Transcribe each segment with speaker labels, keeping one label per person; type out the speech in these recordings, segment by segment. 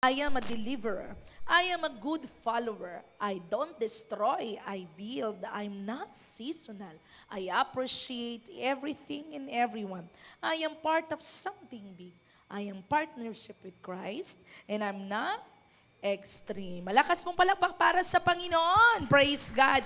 Speaker 1: I am a deliverer. I am a good follower. I don't destroy, I build. I'm not seasonal. I appreciate everything and everyone. I am part of something big. I am partnership with Christ and I'm not extreme. Malakas pong palakpak para sa Panginoon. Praise God.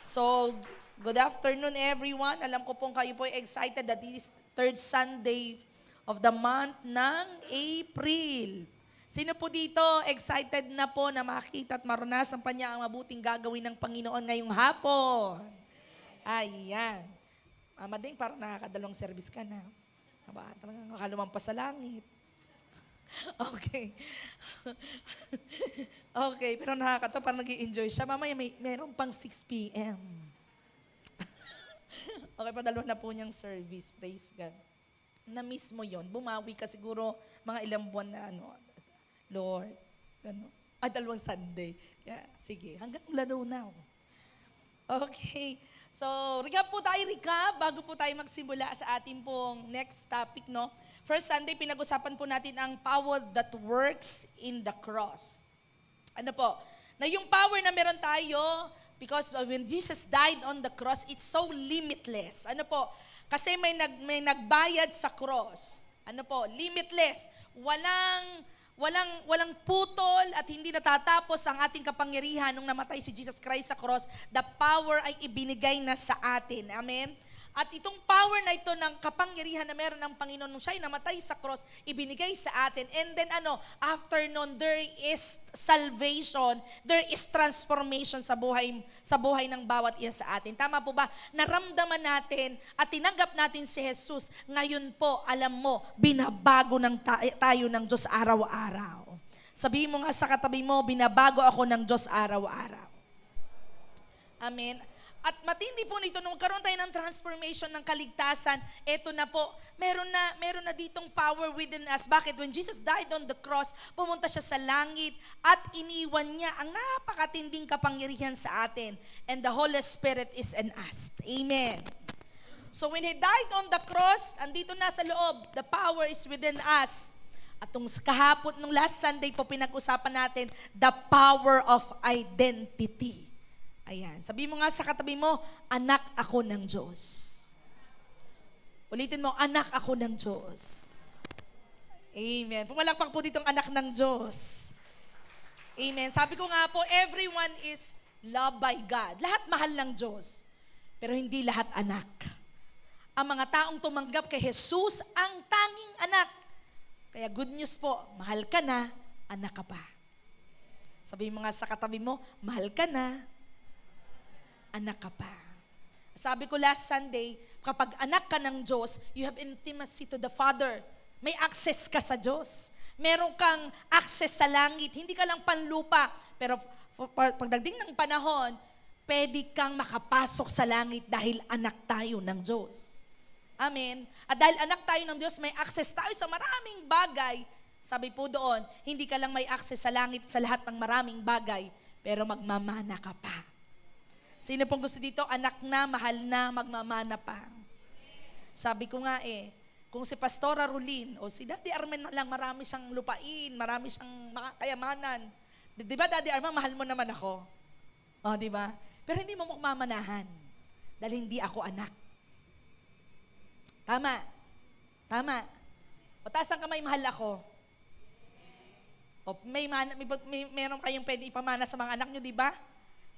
Speaker 1: So, good afternoon everyone. Alam ko pong kayo po ay excited that this is third Sunday of the month ng April. Sino po dito excited na po na makita at maranasan pa niya ang mabuting gagawin ng Panginoon ngayong hapon? Ayan. Mading, parang nakakadalawang service ka na. Aba, talagang nakalumampas sa langit. Okay. Okay, pero nakakatawa, parang nag-i-enjoy siya. Mamaya meron pang 6 p.m. Okay, padalawa na po niyang service. Praise God. Na-miss mo yon, bumawi ka siguro mga ilang buwan na Lord, dalawang Sunday. Kaya, sige, hanggang Lanao. Okay. So, recap bago po tayo magsimula sa ating pong next topic, no? First Sunday, pinag-usapan po natin ang power that works in the cross. Ano po? Na yung power na meron tayo, because when Jesus died on the cross, it's so limitless. Ano po? Kasi may nagbayad sa cross. Ano po? Limitless. Walang putol at hindi natatapos ang ating kapangyarihan nung namatay si Jesus Christ sa cross. The power ay ibinigay na sa atin. Amen? At itong power na ito ng kapangyarihan na meron ng Panginoon nung siya ay namatay sa cross, ibinigay sa atin. And then after nun, there is salvation, there is transformation sa buhay ng bawat isa sa atin. Tama po ba? Naramdaman natin at tinanggap natin si Jesus. Ngayon po, alam mo, binabago tayo ng Diyos araw-araw. Sabihin mo nga sa katabi mo, binabago ako ng Diyos araw-araw. Amen. At matindi po nito, nung magkaroon tayo ng transformation ng kaligtasan, eto na po, meron na ditong power within us. Bakit? When Jesus died on the cross, pumunta siya sa langit at iniwan niya ang napakatinding kapangyarihan sa atin. And the Holy Spirit is in us. Amen. So when He died on the cross, andito na sa loob, the power is within us. At nung kahapon, nung last Sunday po, pinag-usapan natin, the power of identity. Ayan. Sabi mo nga sa katabi mo, anak ako ng Diyos. Ulitin mo, anak ako ng Diyos. Amen. Pumalakpak po ditong anak ng Diyos. Amen. Sabi ko nga po, everyone is loved by God. Lahat mahal ng Diyos. Pero hindi lahat anak. Ang mga taong tumanggap kay Jesus, ang tanging anak. Kaya good news po, mahal ka na, anak ka pa. Sabi mo nga sa katabi mo, mahal ka na, anak ka pa. Sabi ko last Sunday, kapag anak ka ng Diyos, you have intimacy to the Father. May access ka sa Diyos. Meron kang access sa langit. Hindi ka lang panlupa. Pero pagdating ng panahon, pwede kang makapasok sa langit dahil anak tayo ng Diyos. Amen. At dahil anak tayo ng Diyos, may access tayo sa maraming bagay. Sabi po doon, hindi ka lang may access sa langit sa lahat ng maraming bagay, pero magmamana ka pa. Sino pong gusto dito? Anak na, mahal na, magmamana pa. Sabi ko nga kung si Pastora Rulin o si Daddy Armen lang, marami siyang lupain, marami siyang kayamanan. Di ba, Daddy Armen, mahal mo naman ako? O, di ba? Pero hindi mo magmamanahan dahil hindi ako anak. Tama. Tama. O taas ang kamay, mahal ako. O meron kayong pwede ipamana sa mga anak nyo, di ba?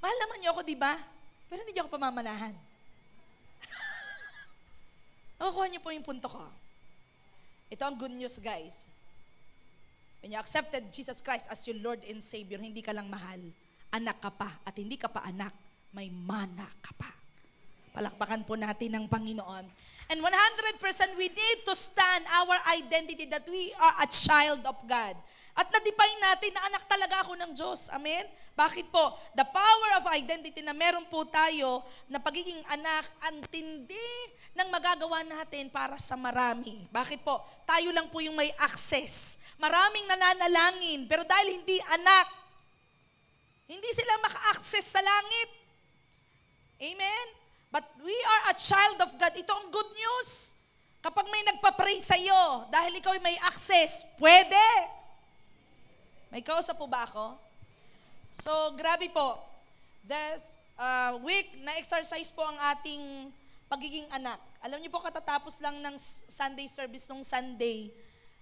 Speaker 1: Mahal naman niyo ako, di ba? Pero hindi niyo ako pamamanahan. Nakukuha niyo po yung punto ko. Ito ang good news, guys. When you accepted Jesus Christ as your Lord and Savior, hindi ka lang mahal. Anak ka pa. At hindi ka pa anak, may mana ka pa. Palakpakan po natin ng Panginoon. And 100% we need to stand our identity that we are a child of God. At na-define natin na anak talaga ako ng Diyos. Amen? Bakit po? The power of identity na meron po tayo na pagiging anak, ang tindi ng magagawa natin para sa marami. Bakit po? Tayo lang po yung may access. Maraming nananalangin, pero dahil hindi anak, hindi sila maka-access sa langit. Amen? But we are a child of God. Ito ang good news. Kapag may nagpa-pray sa iyo, dahil ikaw ay may access, pwede. May kausap po ba ako? So, grabe po. This week, na-exercise po ang ating pagiging anak. Alam niyo po, katatapos lang ng Sunday service nung Sunday,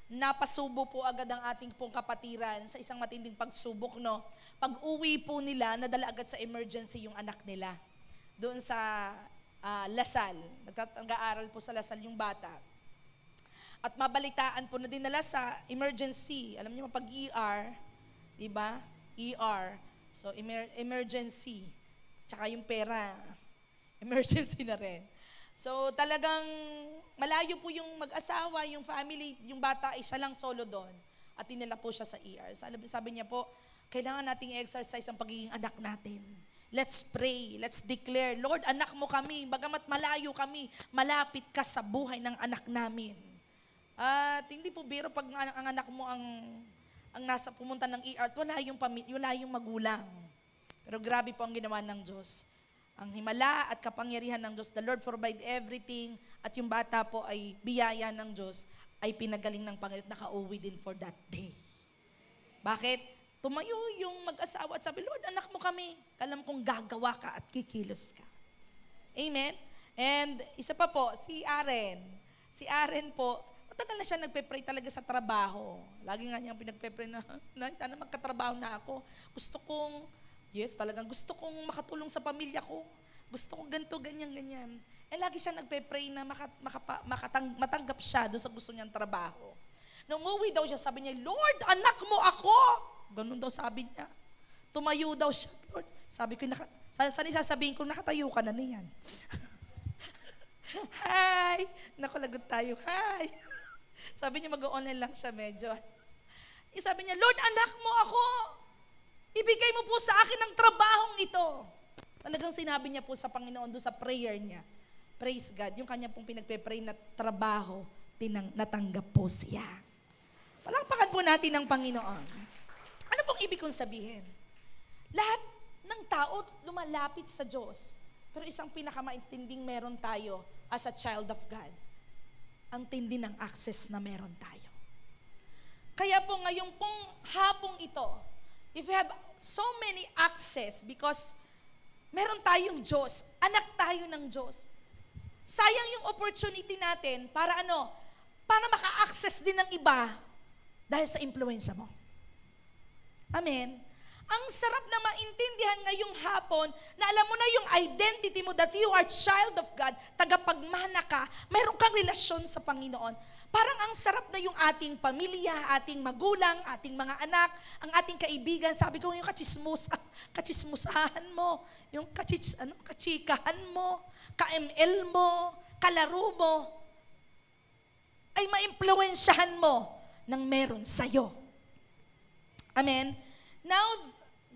Speaker 1: napasubo po agad ang ating pong kapatiran sa isang matinding pagsubok, no? Pag-uwi po nila, nadala agad sa emergency yung anak nila. Doon sa Lasal. Nag-aaral po sa Lasal yung bata. At mabalitaan po na dinala sa emergency. Alam niyo, pag-ER, di ba? ER. So, emergency. Tsaka yung pera. Emergency na rin. So, talagang malayo po yung mag-asawa, yung family, yung bata ay siya lang solo doon. At dinala po siya sa ER. Sabi niya po, kailangan nating exercise ang pagiging anak natin. Let's pray. Let's declare, Lord, anak mo kami. Bagamat malayo kami, malapit ka sa buhay ng anak namin. At hindi po biro pag ang anak mo ang nasa pumunta ng ER at wala yung magulang. Pero grabe po ang ginawa ng Diyos. Ang himala at kapangyarihan ng Diyos, the Lord provide everything, at yung bata po ay biyaya ng Diyos, ay pinagaling ng Panginoon at nakauwi din for that day. Bakit? Tumayo yung mag-asawa at sabi, Lord, anak mo kami. Alam kong gagawa ka at kikilos ka. Amen? And isa pa po, si Aren. Si Aren po, matagal na siya nagpe-pray talaga sa trabaho. Lagi nga niyang pinagpe-pray na sana magkatrabaho na ako. Talagang gusto kong makatulong sa pamilya ko. Gusto kong ganito, ganyan. Eh lagi siya nagpe-pray na matanggap siya doon sa gusto niyang trabaho. Nung uwi daw siya, sabi niya, Lord, anak mo ako! Ganun daw sabi niya. Tumayo daw siya, Lord. Sabi ko, saan sasabihin ko, nakatayo ka na niyan. Hi! Naku, lagot tayo. Hi! Sabi niya, mag-online lang siya medyo. Sabi niya, Lord, anak mo ako. Ibigay mo po sa akin ang trabahong ito. Talagang sinabi niya po sa Panginoon doon sa prayer niya. Praise God. Yung kanya pong pinagpe-pray na trabaho, natanggap po siya. Palakpakan po natin ang Panginoon. Ano pong ibig kong sabihin? Lahat ng tao lumalapit sa Diyos. Pero isang pinakamaintinding meron tayo as a child of God. Ang tindi ng access na meron tayo. Kaya po ngayong pong hapong ito, if we have so many access because meron tayong Diyos, anak tayo ng Diyos, sayang yung opportunity natin para para maka-access din ng iba dahil sa impluensya mo. Amen? Ang sarap na maintindihan ngayong hapon na alam mo na yung identity mo that you are child of God, tagapagmana ka, mayroon kang relasyon sa Panginoon. Parang ang sarap na yung ating pamilya, ating magulang, ating mga anak, ang ating kaibigan. Sabi ko yung kachismusahan mo, yung kachikahan mo, ka-ML mo, kalaro mo, ay maimpluwensyahan mo ng meron sa'yo. Amen? Now,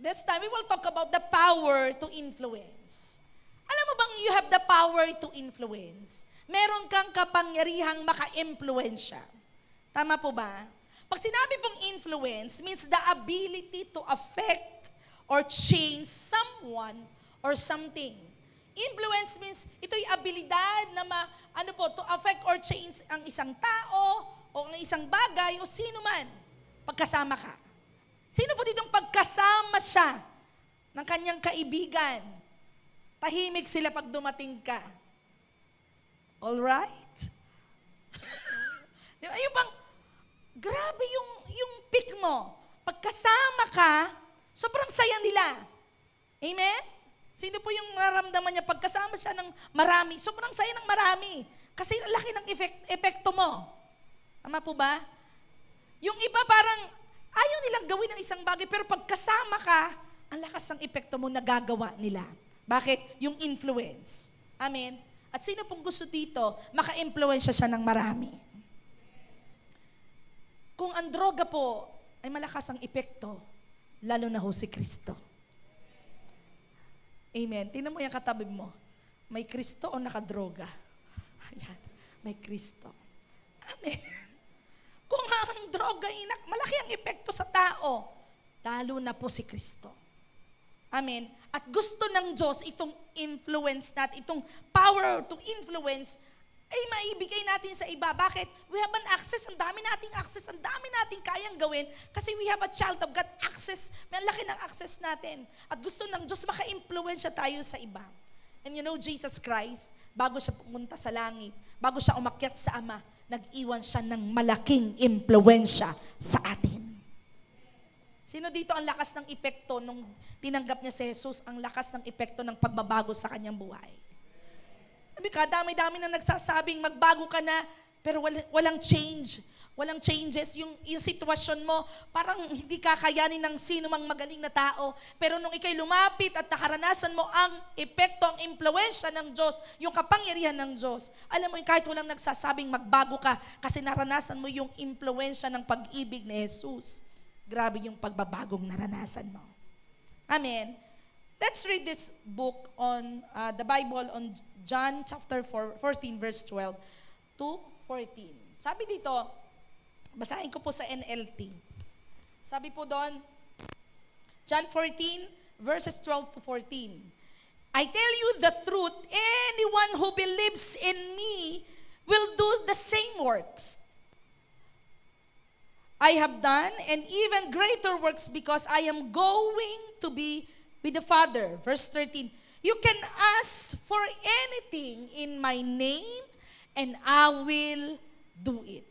Speaker 1: this time, we will talk about the power to influence. Alam mo bang you have the power to influence? Meron kang kapangyarihang maka-impluensya. Tama po ba? Pag sinabi pong influence, means the ability to affect or change someone or something. Influence means ito'y abilidad na to affect or change ang isang tao o ang isang bagay o sino man pagkasama ka. Sino po ditong pagkasama siya ng kanyang kaibigan? Tahimik sila pag dumating ka. Alright? Ayun bang, grabe yung pick mo. Pagkasama ka, sobrang saya nila. Amen? Sino po yung nararamdaman niya pagkasama siya ng marami? Sobrang saya ng marami. Kasi ang laki ng epekto mo. Tama po ba? Yung iba parang, ayaw nilang gawin ang isang bagay, pero pagkasama ka, ang lakas ng epekto mo nagagawa nila. Bakit? Yung influence. Amen? At sino pong gusto dito, maka-influensya siya ng marami? Kung ang droga po ay malakas ang epekto, lalo na ho si Kristo. Amen? Tingnan mo yung katabi mo. May Kristo o nakadroga? Ayan, may Kristo. Amen? Kung ang droga, malaki ang epekto sa tao, lalo na po si Kristo. Amen? At gusto ng Diyos itong influence natin, itong power to influence, ay maibigay natin sa iba. Bakit? We have an access, ang dami nating kayang gawin kasi we have a child of God access. May laki ng access natin. At gusto ng Diyos maka-impluwensya tayo sa iba. And you know, Jesus Christ, bago siya pumunta sa langit, bago siya umakyat sa Ama, nag-iwan siya ng malaking impluwensya sa atin. Sino dito ang lakas ng epekto nung tinanggap niya si Jesus, ang lakas ng epekto ng pagbabago sa kanyang buhay? Sabi ka, dami-dami na nagsasabing magbago ka na, pero walang change. Walang changes. Yung sitwasyon mo, parang hindi kakayanin ng sino mang magaling na tao. Pero nung ikay lumapit at nakaranasan mo ang epekto, ang impluwensya ng Diyos, yung kapangyarihan ng Diyos, alam mo, kahit walang nagsasabing magbago ka, kasi naranasan mo yung impluwensya ng pag-ibig ni Jesus. Grabe yung pagbabagong naranasan mo. Amen. Let's read this book on the Bible on John chapter 14 verse 12 to 14. Sabi dito, basahin ko po sa NLT. Sabi po doon, John 14 verses 12 to 14. I tell you the truth, anyone who believes in me will do the same works I have done, and even greater works, because I am going to be with the Father. Verse 13, you can ask for anything in my name, and I will do it.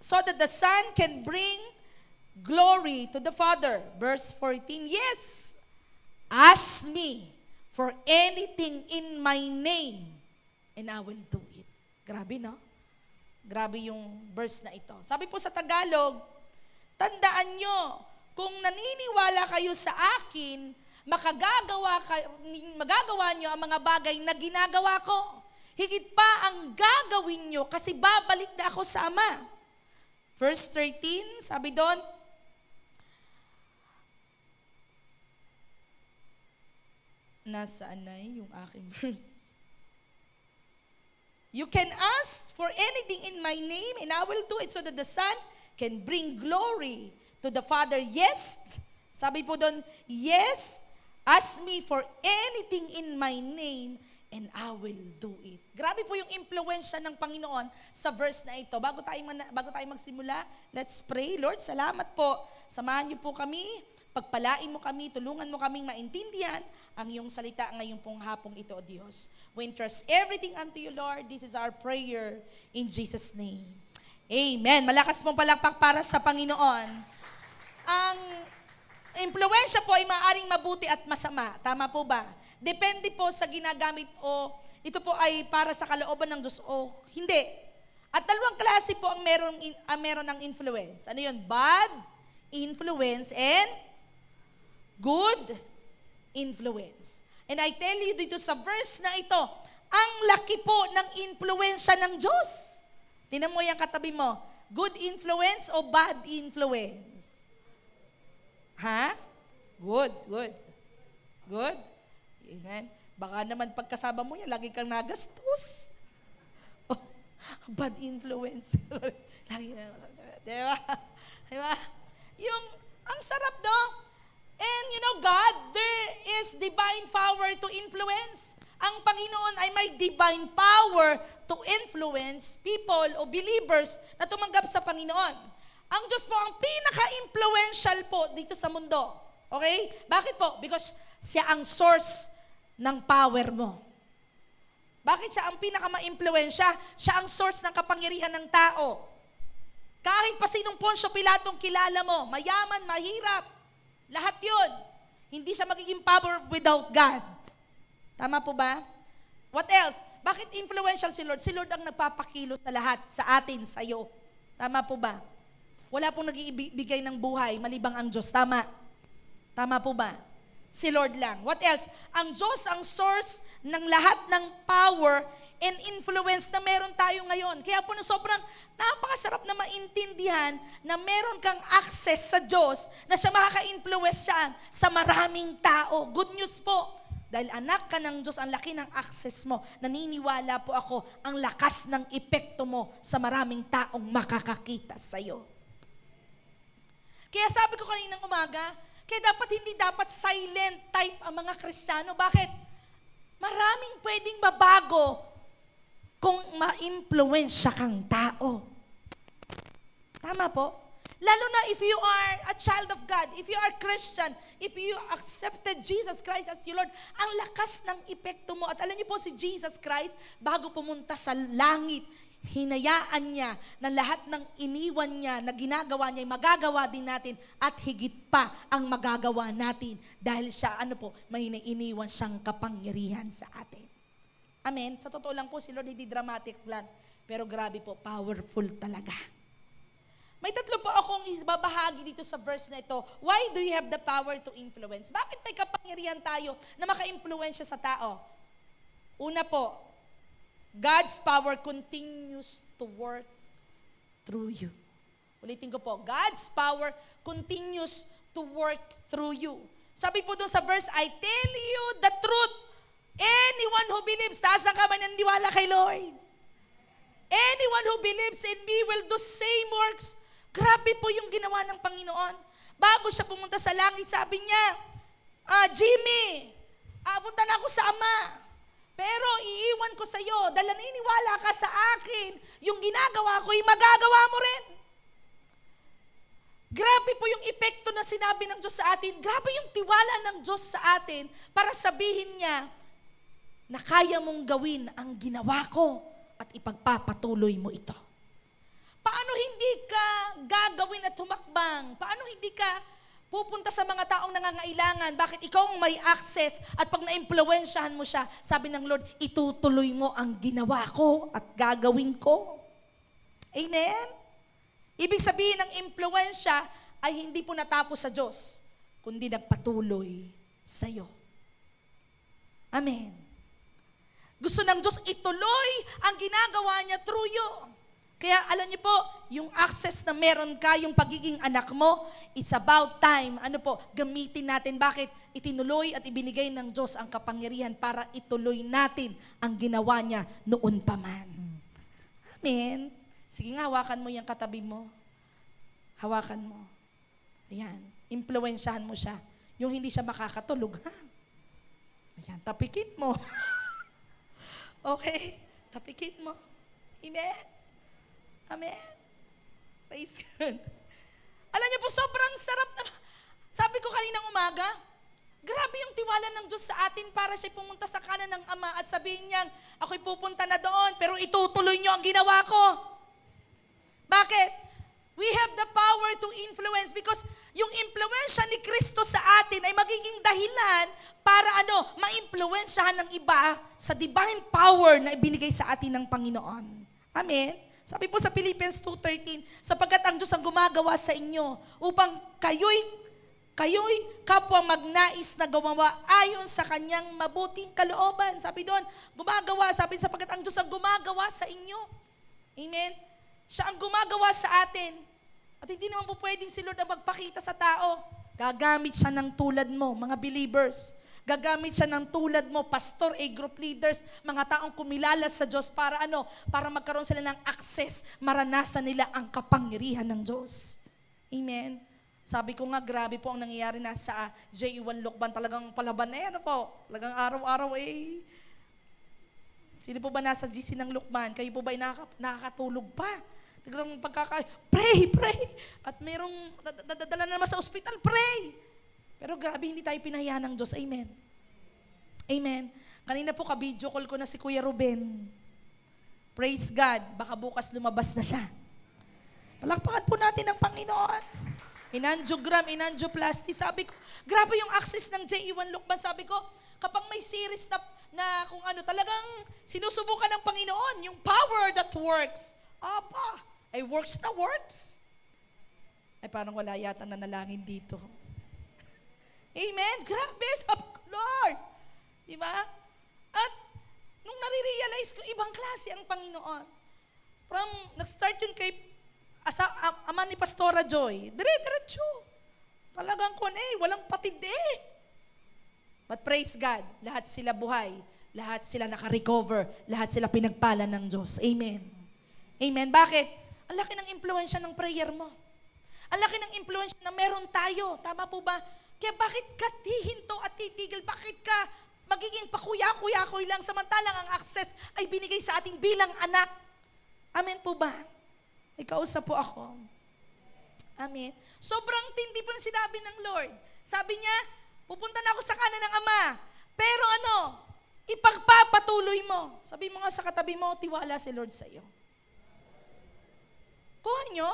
Speaker 1: So that the Son can bring glory to the Father. Verse 14, yes, ask me for anything in my name, and I will do it. Grabe, no? Grabe yung verse na ito. Sabi po sa Tagalog, tandaan nyo, kung naniniwala kayo sa akin, magagawa nyo ang mga bagay na ginagawa ko. Higit pa ang gagawin nyo kasi babalik na ako sa Ama. Verse 13, sabi doon, nasaan na yung aking verse? You can ask for anything in my name, and I will do it, so that the Son can bring glory to the Father. Yes, sabi po doon, yes, ask me for anything in my name, and I will do it. Grabe po yung impluwensya ng Panginoon sa verse na ito. Bago tayo magsimula, let's pray. Lord, salamat po. Samahan niyo po kami. Pagpalain mo kami, tulungan mo kaming maintindihan ang iyong salita ngayong pong hapong ito, O Diyos. We entrust everything unto you, Lord. This is our prayer in Jesus' name. Amen. Malakas mong palakpak para sa Panginoon. Ang impluwensya po ay maaaring mabuti at masama. Tama po ba? Depende po sa ginagamit o ito po ay para sa kalooban ng Diyos o hindi. At dalawang klase po ang meron ng influence. Ano yun? Bad influence and good influence. And I tell you dito sa verse na ito, ang laki po ng influensya ng Diyos. Tingnan mo yung katabi mo, good influence o bad influence? Ha? Good. Good? Amen. Baka naman pagkasama mo yan, lagi kang nagastos. Oh, bad influence. Lagi na, diba? Diba? Yung, ang sarap do. And you know, God, there is divine power to influence. Ang Panginoon ay may divine power to influence people o believers na tumanggap sa Panginoon. Ang Diyos po ang pinaka-influential po dito sa mundo. Okay? Bakit po? Because siya ang source ng power mo. Bakit siya ang pinaka-ma-influensya? Siya ang source ng kapangyarihan ng tao. Kahit pa sinong Poncio Pilatong kilala mo, mayaman, mahirap, lahat yun. Hindi siya magiging power without God. Tama po ba? What else? Bakit influential si Lord? Si Lord ang nagpapakilot na lahat sa atin, sa iyo. Tama po ba? Wala pong nag-iibigay ng buhay, malibang ang Diyos. Tama? Tama po ba? Si Lord lang. What else? Ang Diyos ang source ng lahat ng power and influence na meron tayo ngayon. Kaya po sobrang napakasarap na maintindihan na meron kang access sa Diyos na siya makaka-influence siya sa maraming tao. Good news po. Dahil anak ka ng Diyos, ang laki ng access mo. Naniniwala po ako, ang lakas ng epekto mo sa maraming taong makakakita sa iyo. Kaya sabi ko kaninang umaga, kaya hindi dapat silent type ang mga Kristiyano. Bakit? Maraming pwedeng mabago kung ma-impluwensya kang tao. Tama po? Lalo na if you are a child of God, if you are Christian, if you accepted Jesus Christ as your Lord, ang lakas ng epekto mo. At alam niyo po si Jesus Christ, bago pumunta sa langit, hinayaan niya na lahat ng iniwan niya na ginagawa niya, ay magagawa din natin at higit pa ang magagawa natin dahil siya, may iniwan siyang kapangyarihan sa atin. Amen? Sa totoo lang po, si Lord hindi dramatic lang, pero grabe po, powerful talaga. May tatlo po akong ibabahagi dito sa verse na ito. Why do you have the power to influence? Bakit may kapangyarihan tayo na maka-influensya sa tao? Una po, God's power continues to work through you. Ulitin ko po, God's power continues to work through you. Sabi po doon sa verse, I tell you the truth. Anyone who believes, taas ang kamay ng niwala kay Lord. Anyone who believes in me will do same works. Grabe po yung ginawa ng Panginoon. Bago siya pumunta sa langit, sabi niya, Jimmy, punta na ako sa Ama. Pero iiwan ko sa iyo, dahil naniniwala ka sa akin, yung ginagawa ko, magagawa mo rin. Grabe po yung epekto na sinabi ng Diyos sa atin. Grabe yung tiwala ng Diyos sa atin para sabihin niya na kaya mong gawin ang ginawa ko at ipagpapatuloy mo ito. Paano hindi ka gagawin at humakbang? Paano hindi ka pupunta sa mga taong nangangailangan? Bakit ikaw ang may access at pag na-impluwensyahan mo siya, sabi ng Lord, itutuloy mo ang ginawa ko at gagawin ko. Amen? Ibig sabihin ng impluwensya ay hindi po natapos sa Diyos, kundi nagpatuloy sa iyo. Amen. Gusto ng Diyos ituloy ang ginagawa niya through you. Kaya alam niyo po, yung access na meron ka, yung pagiging anak mo, it's about time. Gamitin natin. Bakit? Itinuloy at ibinigay ng Diyos ang kapangyarihan para ituloy natin ang ginawa niya noon pa man. Amen. Sige nga, hawakan mo yung katabi mo. Hawakan mo. Ayan. Impluwensyahan mo siya. Yung hindi siya makakatulog, ha? Ayan, tapikin mo. Okay? Tapikin mo. Amen? Amen? Praise God. Alam niyo po, sobrang sarap na, sabi ko kaninang umaga, grabe yung tiwala ng Diyos sa atin para siya pumunta sa kanan ng Ama at sabihin niya, ako'y pupunta na doon, pero itutuloy niyo ang ginawa ko. Bakit? We have the power to influence because yung impluwensya ni Kristo sa atin ay magiging dahilan para ma-impluwensyahan ng iba sa divine power na ibinigay sa atin ng Panginoon. Amen? Sabi po sa Philippians 2:13, sapagkat ang Diyos ang gumagawa sa inyo upang kayo'y kapwa magnais na gumawa ayon sa kanyang mabuting kalooban. Sabi doon, sapagkat ang Diyos ang gumagawa sa inyo. Amen? Siya ang gumagawa sa atin. At hindi naman po pwedeng si Lord na magpakita sa tao. Gagamit siya ng tulad mo, mga believers. Gagamit siya ng tulad mo, pastor, group leaders, mga taong kumilala sa Diyos para para magkaroon sila ng access, maranasan nila ang kapangyarihan ng Diyos. Amen? Sabi ko nga, grabe po ang nangyayari na sa J1 Lucban. Talagang palaban na yan po. Talagang araw-araw Sino po ba nasa GC ng Lucban? Kayo po ba nakakatulog pa? Talagang pray! At merong nadadala na naman sa ospital, pray! Pero grabe, hindi tayo pinahiyaan ng Diyos. Amen. Amen. Kanina po ka-video call ko na si Kuya Ruben. Praise God. Baka bukas lumabas na siya. Palakpakan po natin ang Panginoon. Inangiogram, inangioplasty. Sabi ko, grabe yung access ng J1 Lucban. Sabi ko, kapag may series na kung talagang sinusubukan ng Panginoon, yung power that works. Ay works na works. Ay parang wala yata nanalangin dito. Amen? Grabe, sabi ko, Lord. Diba? At nung nare-realize ko, ibang klase ang Panginoon. Nag-start yun kay ama ni Pastora Joy. Dire-diretso. Talagang walang patid But praise God, lahat sila buhay. Lahat sila naka-recover. Lahat sila pinagpala ng Diyos. Amen. Amen. Bakit? Ang laki ng impluensya ng prayer mo. Ang laki ng impluensya na meron tayo. Tama po ba? Kaya bakit ka hihinto at titigil? Bakit ka magiging pakuya-kuya-kuy lang, samantalang ang access ay binigay sa ating bilang anak. Amen po ba? May kausap po ako. Amen. Sobrang tindi po ng sinabi ng Lord. Sabi niya, pupunta na ako sa kanan ng Ama. Pero ipagpapatuloy mo. Sabi mo nga sa katabi mo, tiwala si Lord sa iyo. Kuha nyo?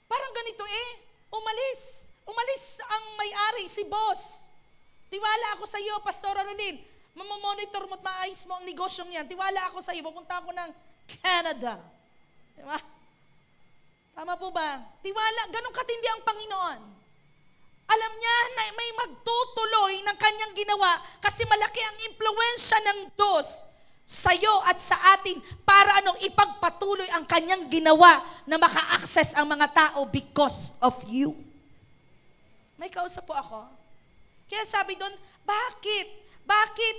Speaker 1: Parang ganito umalis. Umalis ang may-ari, si boss. Tiwala ako sa iyo, Pastor Arolin. Mamamonitor mo at maayos mo ang negosyong yan. Tiwala ako sa iyo, pupunta ako ng Canada. Diba? Tama po ba? Tiwala, ganun katindi ang Panginoon. Alam niya na may magtutuloy ng kanyang ginawa kasi malaki ang impluwensya ng Diyos sa iyo at sa atin para ipagpatuloy ang kanyang ginawa na maka-access ang mga tao because of you. May kausap po ako. Kaya sabi doon, bakit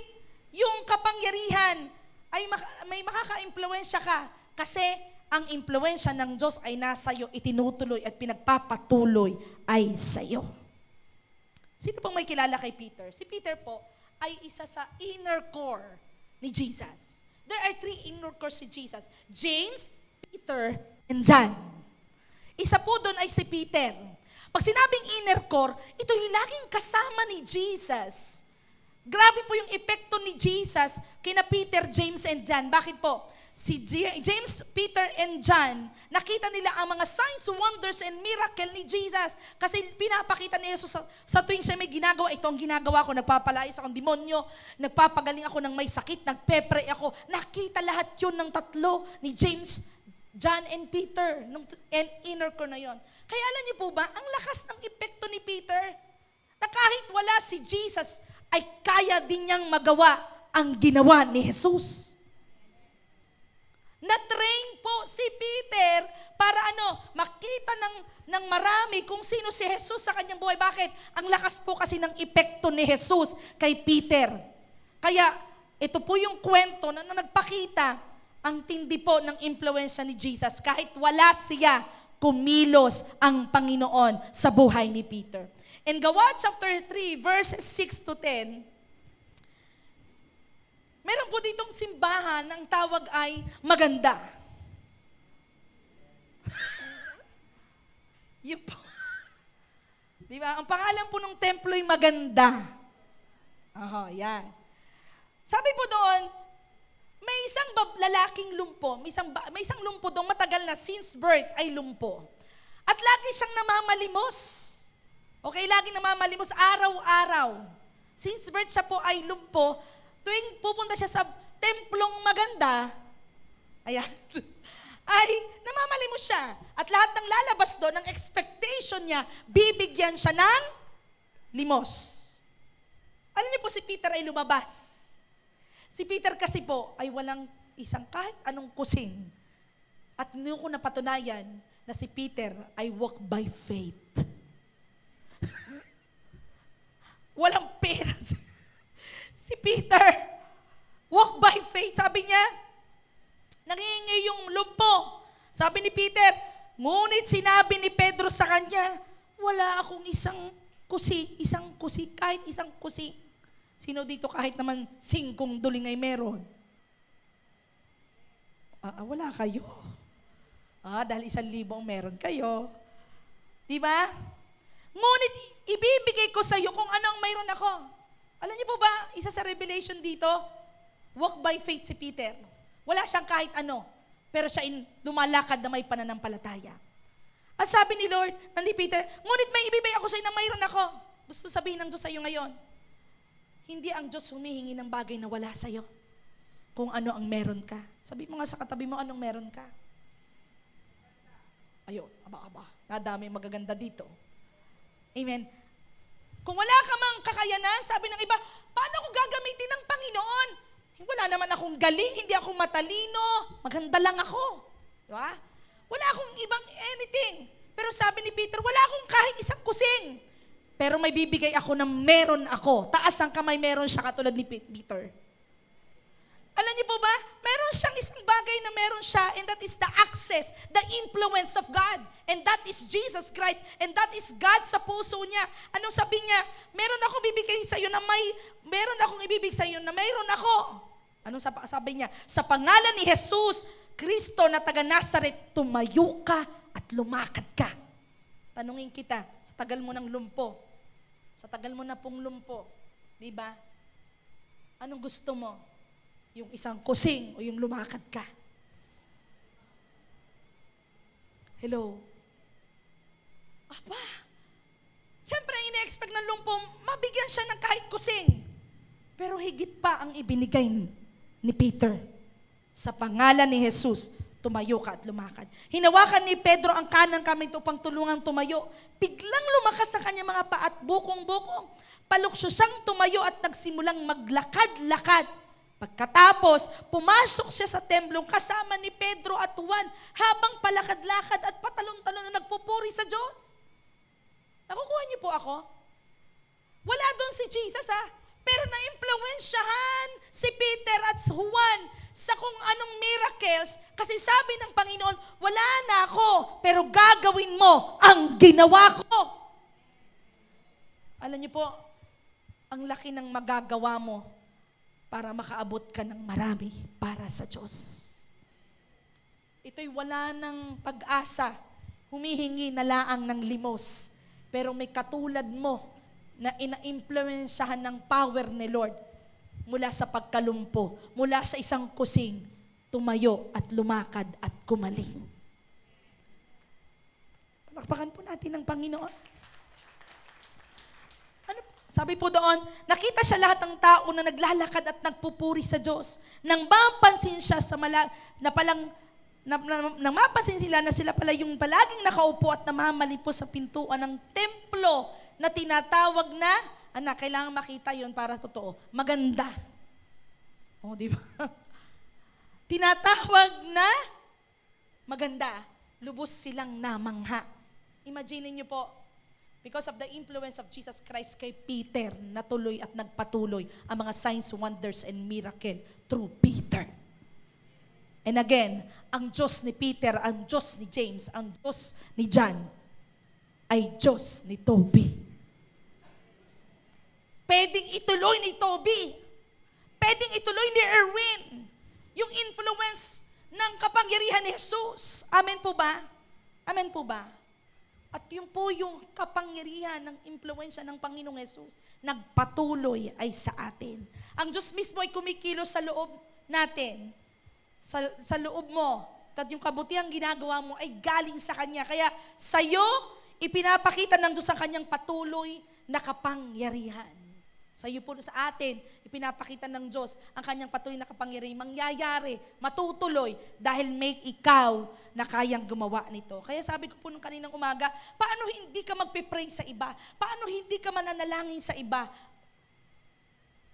Speaker 1: yung kapangyarihan ay may makaka-impluwensya ka? Kasi ang impluwensya ng Diyos ay nasa iyo, itinutuloy at pinagpapatuloy ay sa iyo. Sino pong may kilala kay Peter? Si Peter po ay isa sa inner core ni Jesus. There are 3 inner cores si Jesus. James, Peter, and John. Isa po doon ay si Peter. Pag sinabing inner core, ito yung laging kasama ni Jesus. Grabe po yung epekto ni Jesus kina Peter, James, and John. Bakit po? Si James, Peter, and John, nakita nila ang mga signs, wonders, and miracle ni Jesus. Kasi pinapakita ni Jesus sa tuwing siya may ginagawa, ito ang ginagawa ko, nagpapalayas akong demonyo, nagpapagaling ako ng may sakit, nagpepray ako. Nakita lahat yun ng 3 ni James, John, and Peter, and inner core na yon. Kaya alam niyo po ba, ang lakas ng epekto ni Peter, na kahit wala si Jesus, ay kaya din niyang magawa ang ginawa ni Jesus. Na-train po si Peter para makita ng marami kung sino si Jesus sa kanyang buhay. Bakit? Ang lakas po kasi ng epekto ni Jesus kay Peter. Kaya ito po yung kwento na nagpakita ang tindi po ng impluwensya ni Jesus. Kahit wala siya, kumilos ang Panginoon sa buhay ni Peter. In Gawa chapter 3, verses 6 to 10, meron po ditong simbahan na ang tawag ay maganda. Yun po. Di ba? Ang pangalan po ng templo ay maganda. Yan. Sabi po doon, may isang lalaking lumpo, may isang lumpo doon matagal na since birth ay lumpo. At lagi siyang namamalimos. Okay, lagi namamalimos araw-araw. Since birth siya po ay lumpo, tuwing pupunta siya sa templong maganda, ay namamalimos siya. At lahat ng lalabas doon, ang expectation niya, bibigyan siya ng limos. Alam niyo po si Peter ay lumabas. Si Peter kasi po ay walang isang kahit anong kusing. At noon ko napatunayan na si Peter ay walk by faith. Walang pera. Si Peter, walk by faith. Sabi niya, nangingi yung lumpo. Sabi ni Peter, ngunit sinabi ni Pedro sa kanya, wala akong kahit isang kusi. Sino dito kahit naman 5 duling ay meron? Wala kayo. Dahil 1,000 ang meron kayo. Di ba? Ngunit ibibigay ko sa iyo kung ano ang mayroon ako. Alam niyo po ba, isa sa revelation dito, walk by faith si Peter. Wala siyang kahit ano, pero siya lumalakad na may pananampalataya. At sabi ni Lord, ni Peter, ngunit may ibibigay ako sa iyo na mayroon ako. Gusto sabihin ng Diyos sa iyo ngayon, hindi ang Diyos humihingi ng bagay na wala sa iyo. Kung ano ang meron ka. Sabi mo nga sa katabi mo, anong meron ka? Ayun, nadami magaganda dito. Amen. Kung wala ka mang kakayanan, sabi ng iba, paano ko gagamitin ng Panginoon? Wala naman akong galing, hindi ako matalino, maganda lang ako. Diba? Wala akong ibang anything. Pero sabi ni Peter, wala akong kahit isang kusing. Pero may bibigay ako na meron ako. Taas ang kamay, meron siya katulad ni Peter. Alam niyo po ba, meron siyang isang bagay na meron siya, and that is the access, the influence of God. And that is Jesus Christ. And that is God sa puso niya. Anong sabi niya? Meron akong ibibigay sa iyo na meron akong ibibigay sa iyo na mayroon ako. Anong sabi niya? Sa pangalan ni Jesus Kristo na taga Nazaret, tumayo ka at lumakad ka. Tanungin kita, sa tagal mo ng lumpo, sa tagal mo na pong lumpo, di ba? Anong gusto mo? Yung isang kusing o yung lumakad ka? Hello? Aba, siyempre ina-expect ng lumpo, mabigyan siya ng kahit kusing. Pero higit pa ang ibinigay ni Peter. Sa pangalan ni Jesus, tumayo ka at lumakad. Hinawakan ni Pedro ang kanang kamay upang tulungang tumayo. Biglang lumakas sa kanyang mga paa at bukong-bukong. Palukso siyang tumayo at nagsimulang maglakad-lakad. Pagkatapos, pumasok siya sa templong kasama ni Pedro at Juan habang palakad-lakad at patalon-talon na nagpupuri sa Diyos. Nakukuha niyo po ako? Wala doon si Jesus pero na-impluwensyahan si Peter at Juan sa kung anong miracles kasi sabi ng Panginoon, wala na ako pero gagawin mo ang ginawa ko. Alam niyo po, ang laki ng magagawa mo para makaabot ka ng marami para sa Diyos. Ito'y wala ng pag-asa, humihingi na laang ng limos. Pero may katulad mo na ina-impluwensyahan ng power ni Lord mula sa pagkalumpo, mula sa isang kusing, tumayo at lumakad at kumaling. Palakpakan po natin ng Panginoon. Sabi po doon, nakita siya lahat ng tao na naglalakad at nagpupuri sa Diyos. Nang mapansin siya nang mapansin sila na sila pala yung palaging nakaupo at namamali po sa pintuan ng templo na tinatawag na, anak, kailangan makita yun para totoo, maganda. O, di ba? Tinatawag na maganda. Lubos silang namangha. Imagine niyo po, because of the influence of Jesus Christ kay Peter, natuloy at nagpatuloy ang mga signs, wonders, and miracle through Peter. And again, ang Diyos ni Peter, ang Diyos ni James, ang Diyos ni John, ay Diyos ni Toby. Pwedeng ituloy ni Toby. Pwedeng ituloy ni Erwin. Yung influence ng kapangyarihan ni Jesus. Amen po ba? Amen po ba? At yun po yung kapangyarihan ng impluensya ng Panginoong Yesus. Nagpatuloy ay sa atin. Ang Diyos mismo ay kumikilos sa loob natin. Sa loob mo. At yung kabutihang ginagawa mo ay galing sa Kanya. Kaya sa'yo, ipinapakita ng Diyos ang Kanyang patuloy na kapangyarihan. Sa'yo po sa atin, ipinapakita ng Diyos ang Kanyang patuloy na kapangyarihan. Mangyayari, matutuloy, dahil may ikaw na kayang gumawa nito. Kaya sabi ko po nung kaninang umaga, paano hindi ka magpipray sa iba? Paano hindi ka mananalangin sa iba?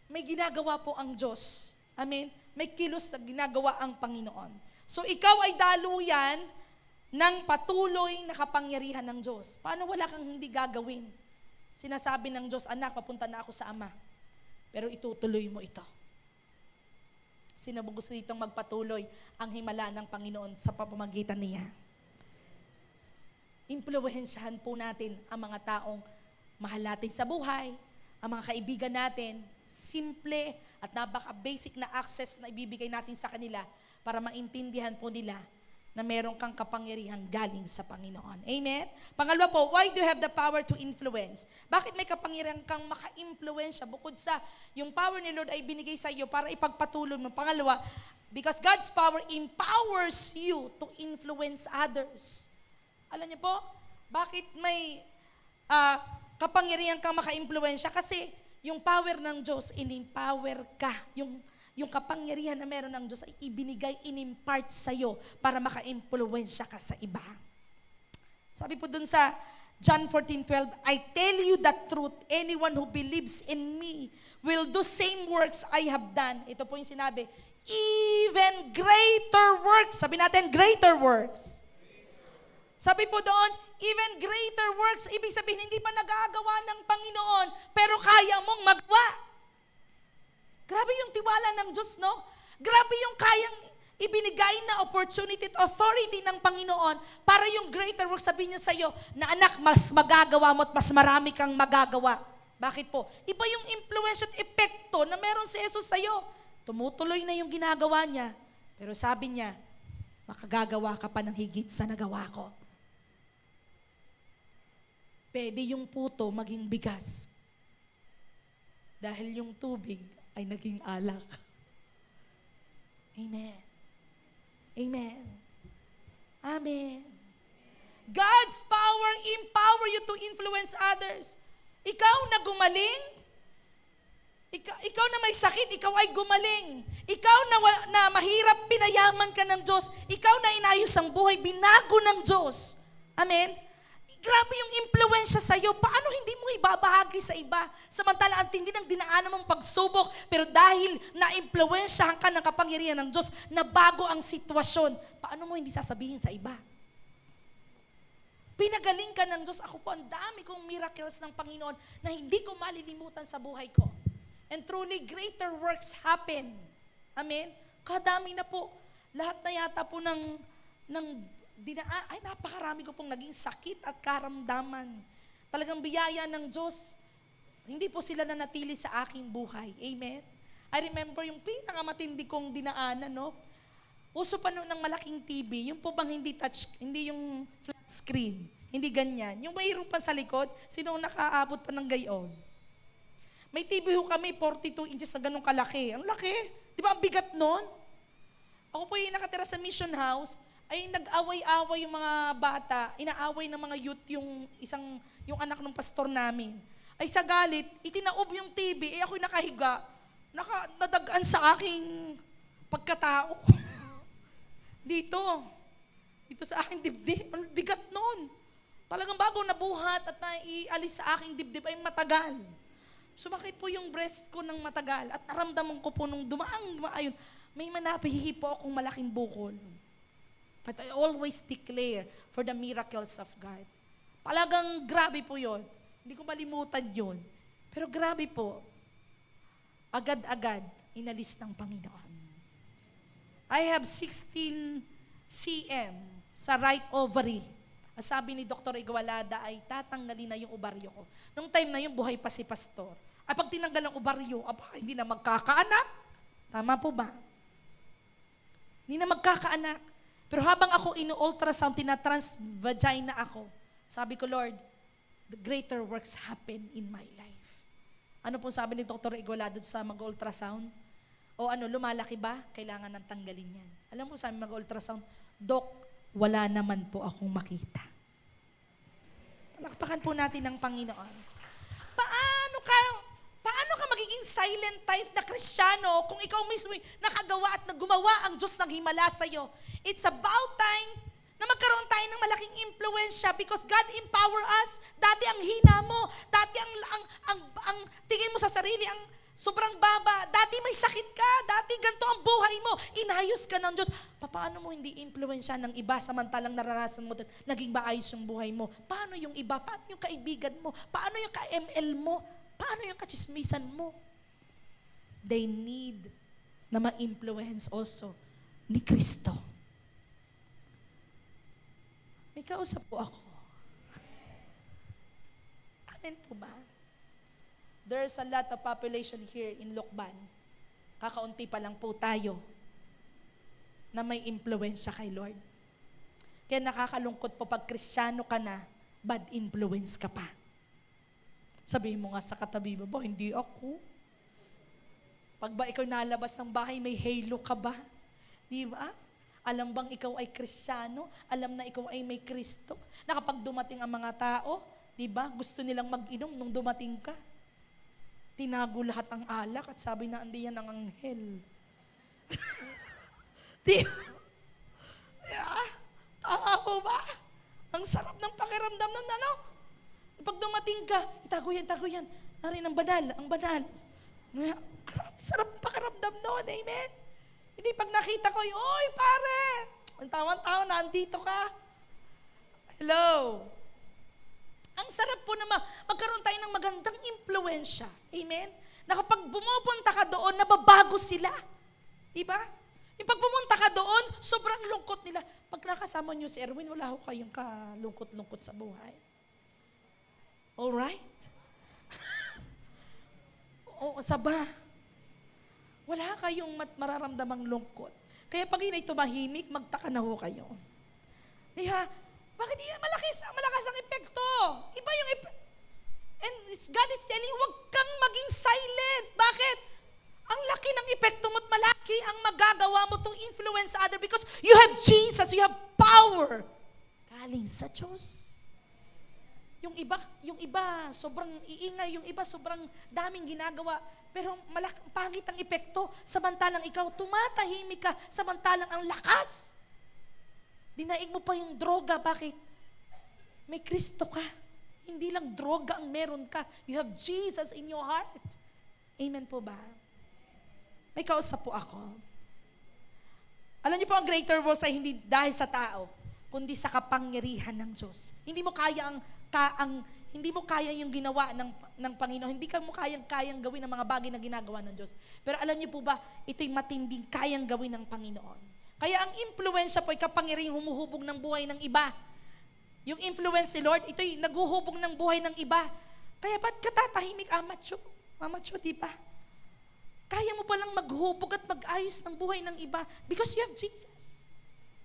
Speaker 1: May ginagawa po ang Diyos. Amen? May kilos na ginagawa ang Panginoon. So ikaw ay daluyan ng patuloy na kapangyarihan ng Diyos. Paano wala kang hindi gagawin? Sinasabi ng Diyos, anak, papunta na ako sa Ama. Pero itutuloy mo ito. Sino ba gusto ditong magpatuloy ang himala ng Panginoon sa pamamagitan niya? Impluwensyahan po natin ang mga taong mahal natin sa buhay, ang mga kaibigan natin, simple at napaka-basic na access na ibibigay natin sa kanila para maintindihan po nila na meron kang kapangyarihan galing sa Panginoon. Amen? Pangalawa po, why do you have the power to influence? Bakit may kapangyarihan kang maka-influensya bukod sa yung power ni Lord ay binigay sa iyo para ipagpatuloy mo? Pangalawa, because God's power empowers you to influence others. Alam niyo po, bakit may kapangyarihan kang maka-influensya? Kasi yung power ng Diyos, in-empower ka. Yung kapangyarihan na meron ng Diyos ay ibinigay, in-impart sa'yo para maka-impluwensya ka sa iba. Sabi po dun sa John 14:12, I tell you the truth, anyone who believes in me will do same works I have done. Ito po yung sinabi, even greater works. Sabi natin, greater works. Sabi po doon, even greater works. Ibig sabihin, hindi pa nagagawa ng Panginoon, pero kaya mong magawa. Grabe yung tiwala ng Diyos, no? Grabe yung kayang ibinigay na opportunity at authority ng Panginoon para yung greater work, sabihin niya sa iyo, na anak, mas magagawa mo at mas marami kang magagawa. Bakit po? Iba yung influence at epekto na meron si Jesus sa iyo. Tumutuloy na yung ginagawa niya. Pero sabi niya, makagagawa ka pa ng higit sa nagawa ko. Pwede yung puto maging bigas. Dahil yung tubig ay naging alak. Amen. Amen. Amen. God's power empower you to influence others. Ikaw na gumaling, ikaw na may sakit, ikaw ay gumaling. Ikaw na mahirap, pinayaman ka ng Diyos. Ikaw na inayos ang buhay, binago ng Diyos. Amen? Grabe yung impluensya sa'yo. Paano hindi mo ibabahagi sa iba? Samantala, ang tindi ng dinaanan mong pagsubok, pero dahil na-impluensyahan ka ng kapangyarihan ng Diyos, nabago ang sitwasyon, paano mo hindi sasabihin sa iba? Pinagaling ka ng Diyos. Ako po, ang dami kong miracles ng Panginoon na hindi ko malilimutan sa buhay ko. And truly, greater works happen. Amen? Kadami na po. Lahat na yata po ng ay napakarami ko pong naging sakit at karamdaman. Talagang biyaya ng Diyos. Hindi po sila nanatili sa aking buhay. Amen? I remember yung pinakamatindi kong dinaanan, no? Uso pa noon ng malaking TV, yung po bang hindi touch, hindi yung flat screen, hindi ganyan. Yung mayroon pa sa likod, sino nakaabot pa ng gayon? May TV ho kami, 42 inches na ganun kalaki. Ang laki. Di ba ang bigat noon? Ako po yung nakatira sa mission house, ay nag-away-away yung mga bata, inaaway ng mga youth yung anak ng pastor namin. Ay sa galit, itinaob yung TV, ako'y nakahiga, nadagaan sa aking pagkatao. Dito sa aking dibdib, ang bigat noon. Talagang bago nabuhat at naialis sa aking dibdib ay matagal. Sumakit po yung breast ko ng matagal at naramdaman ko po nung dumaayon, may manapihihi po akong malaking bukol. But I always declare for the miracles of God. Talagang grabe po yun. Hindi ko malimutan yun. Pero grabe po, agad-agad inalis ng Panginoon. I have 16 cm sa right ovary. Sabi ni Dr. Igualada ay tatanggalin na yung ovaryo ko. Nung time na yun, buhay pa si pastor. Ay pag tinanggal ang ovaryo, hindi na magkakaanak. Tama po ba? Hindi na magkakaanak. Pero habang ako ino-ultrasound, tinatransvagina ako, sabi ko, Lord, the greater works happen in my life. Ano po sabi ni Dr. Igualada sa mag-ultrasound? O lumalaki ba? Kailangan nang tanggalin yan. Alam mo, sabi mag-ultrasound, Dok, wala naman po akong makita. Palakpakan po natin ng Panginoon. Paano ka magiging silent type na Kristiyano kung ikaw mismo nakagawa at gumawa ang Diyos ng himala sa'yo? It's about time na magkaroon tayo ng malaking impluensya because God empower us. Dati ang hina mo, dati ang tingin mo sa sarili, ang sobrang baba, dati may sakit ka, dati ganito ang buhay mo, inayos ka ng Diyos. Paano mo hindi impluensya ng iba samantalang naranasan mo at naging maayos yung buhay mo? Paano yung iba? Paano yung kaibigan mo? Paano yung ka-ML mo? Paano yung kachismisan mo? They need na ma-influence also ni Kristo. May kausap po ako. Amen po ba? There's a lot of population here in Lokban. Kakaunti pa lang po tayo na may impluensya kay Lord. Kaya nakakalungkot po pag Kristiyano ka na, bad influence ka pa. Sabihin mo nga sa katabi mo, hindi ako. Pag ba ikaw nalabas ng bahay, may halo ka ba? Di ba? Alam bang ikaw ay Kristiyano? Alam na ikaw ay may Kristo? Na kapag dumating ang mga tao, di ba, gusto nilang mag-inom nung dumating ka. Tinago lahat ang alak at sabi na, hindi yan ang anghel. Di ba? Tama po ba? Ang sarap ng pakiramdam nun, ano? Pag dumating ka, itago yan. Narin ang banal. Sarap pakiramdam noon, amen? Hindi pag nakita ko, oy pare, ang tawan-tawa, nandito ka. Hello. Ang sarap po na magkaroon tayo ng magandang impluensya, amen? Na kapag bumupunta ka doon, nababago sila. Diba? Yung pag pumunta ka doon, sobrang lungkot nila. Pag nakasama niyo si Erwin, wala ho kayong kalungkot-lungkot sa buhay. Alright? Oo, saba. Wala kayong mararamdamang lungkot. Kaya pag inay tumahimik, magtaka na ho kayo. Diba? Bakit yan malakas ang epekto? Iba yung and God is telling, huwag kang maging silent. Bakit? Ang laki ng epekto mo at malaki ang magagawa mo to influence other because you have Jesus, you have power. Galing sa Diyos. Yung iba sobrang iingay, yung iba sobrang daming ginagawa, pero pangit ang epekto, samantalang ikaw tumatahimik ka, samantalang ang lakas. Dinaig mo pa yung droga, bakit? May Kristo ka. Hindi lang droga ang meron ka. You have Jesus in your heart. Amen po ba? May kausap po ako. Alam niyo po, ang greater works ay hindi dahil sa tao, kundi sa kapangyarihan ng Diyos. Hindi mo kaya yung ginawa ng Panginoon. Hindi mo kayang gawin ang mga bagay na ginagawa ng Diyos. Pero alam niyo po ba, ito'y matinding kayang gawin ng Panginoon. Kaya ang influensya po ay kapangyarihang humuhubog ng buhay ng iba. Yung influence ni Lord, ito'y naghuhubog ng buhay ng iba. Kaya ba't katatahimik, Amacho, di ba? Kaya mo palang maghubog at mag-ayos ng buhay ng iba because you have Jesus.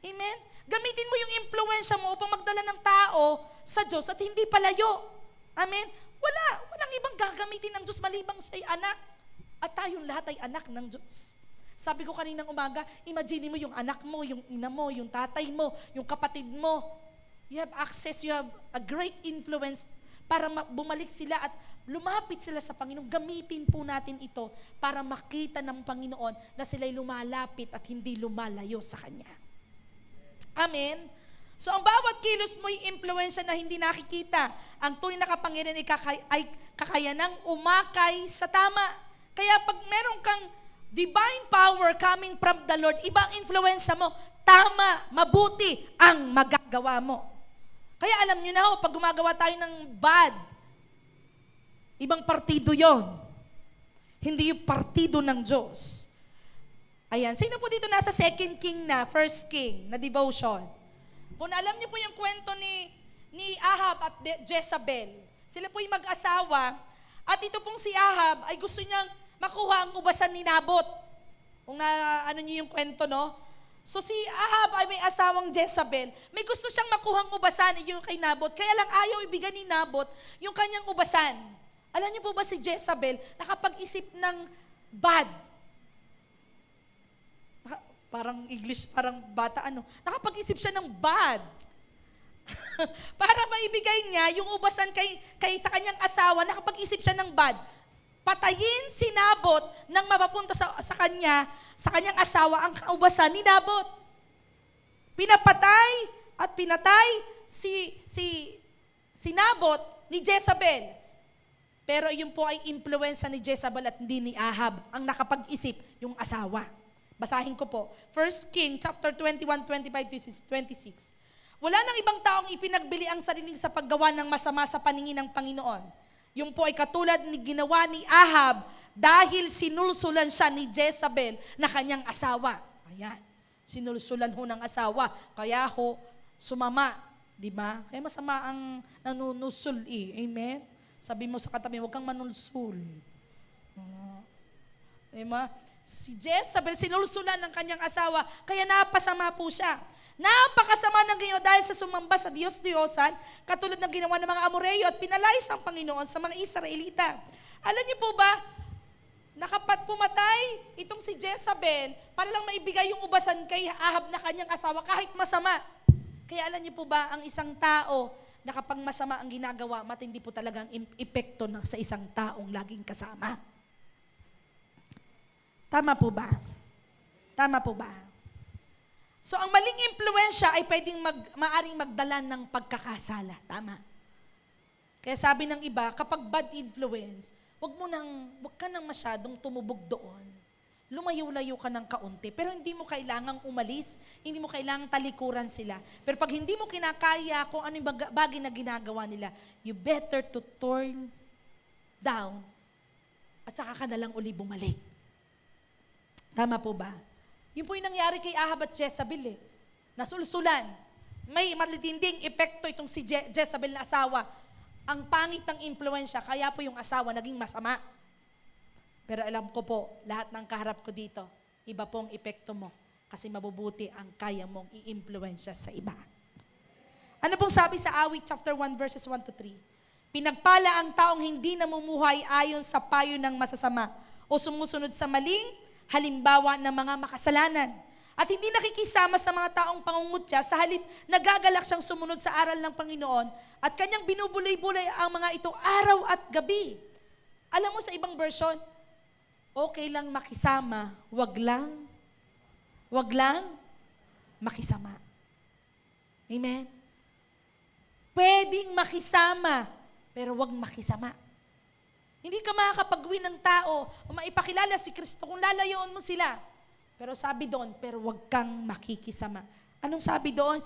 Speaker 1: Amen? Gamitin mo yung influensya mo upang magdala ng tao sa Diyos at hindi palayo. Amen? Walang ibang gagamitin ng Diyos malibang siya'y anak. At tayong lahat ay anak ng Diyos. Sabi ko kaninang umaga, imagine mo yung anak mo, yung ina mo, yung tatay mo, yung kapatid mo. You have access, you have a great influence para bumalik sila at lumapit sila sa Panginoon. Gamitin po natin ito para makita ng Panginoon na sila'y lumalapit at hindi lumalayo sa Kanya. Amen? So ang bawat kilos mo'y impluensya na hindi nakikita. Ang tunay na kapangyarihan ay kakayanang umakay sa tama. Kaya pag meron kang divine power coming from the Lord, ibang influensya mo, tama, mabuti ang magagawa mo. Kaya alam nyo na ho, pag gumagawa tayo ng bad, ibang partido yon. Hindi yung partido ng Diyos. Ayan, sino po dito nasa second king na, first king na devotion? Kung alam niyo po yung kwento ni Ahab at Jezabel, sila po yung mag-asawa, at ito pong si Ahab ay gusto niyang makuha ang ubasan ni Nabot. Kung ano niyo yung kwento, no? So si Ahab ay may asawang Jezabel. May gusto siyang makuhang ubasan yung kay Nabot. Kaya lang ayaw ibigay ni Nabot yung kanyang ubasan. Alam niyo po ba si Jezabel nakapag-isip ng bad? Parang English, parang bata nakapag-isip siya ng bad. Para maibigay niya yung ubasan kay sa kanyang asawa, nakapag-isip siya ng bad. Patayin si Nabot nang mapapunta sa kanyang asawa ang ubasan ni Nabot. Pinapatay at pinatay si Nabot ni Jezabel. Pero yun po ay impluwensya ni Jezabel at hindi ni Ahab ang nakapag-isip yung asawa. Basahin ko po. 1 King chapter 21, 25-26. Wala nang ibang taong ipinagbili ang sarili sa paggawa ng masama sa paningin ng Panginoon. Yung po ay katulad ni ginawa ni Ahab dahil sinulsulan siya ni Jezabel na kanyang asawa. Ayan. Sinulsulan ho ng asawa. Kaya ho, sumama. Diba? Kaya masama ang nanunusul Amen? Sabi mo sa katabi, huwag kang manulsul. Diba? Si Jezabel, sinulsulan ng kanyang asawa, kaya napasama po siya. Napakasama ng ginawa dahil sa sumamba sa Diyos-Diyosan, katulad ng ginawa ng mga Amoreyo at pinalayas ng Panginoon sa mga Israelita. Alam niyo po ba, pumatay itong si Jezabel para lang maibigay yung ubasan kay Ahab na kanyang asawa kahit masama. Kaya alam niyo po ba, ang isang tao na kapag masama ang ginagawa, matindi po talagang epekto sa isang taong laging kasama. Tama po ba? Tama po ba? So, ang maling impluensya ay pwedeng maaring magdala ng pagkakasala. Tama. Kaya sabi ng iba, kapag bad influence, wag ka nang masyadong tumubog doon. Lumayo-layo ka ng kaunti. Pero hindi mo kailangang umalis, hindi mo kailangang talikuran sila. Pero pag hindi mo kinakaya kung ano yung bagay na ginagawa nila, you better to turn down at saka ka na lang uli bumalik. Tama po ba? Yun po yung nangyari kay Ahab at Jezebel eh. Nasulsulan. May matitinding epekto itong si Jezebel na asawa. Ang pangit ng impluensya, kaya po yung asawa naging masama. Pero alam ko po, lahat ng kaharap ko dito, iba po ang epekto mo. Kasi mabubuti ang kaya mong i-impluensya sa iba. Ano pong sabi sa Awit chapter 1 verses 1 to 3? Pinagpala ang taong hindi namumuhay ayon sa payo ng masasama o sumusunod sa maling halimbawa ng mga makasalanan. At hindi nakikisama sa mga taong pangungutya, sa halip nagagalak siyang sumunod sa aral ng Panginoon at kanyang binubulay-bulay ang mga ito araw at gabi. Alam mo sa ibang version, okay lang makisama, wag lang makisama. Amen? Pwedeng makisama, pero wag makisama. Hindi ka makakapag-win ng tao o maipakilala si Kristo kung lalayoon mo sila. Pero sabi doon, pero wag kang makikisama. Anong sabi doon?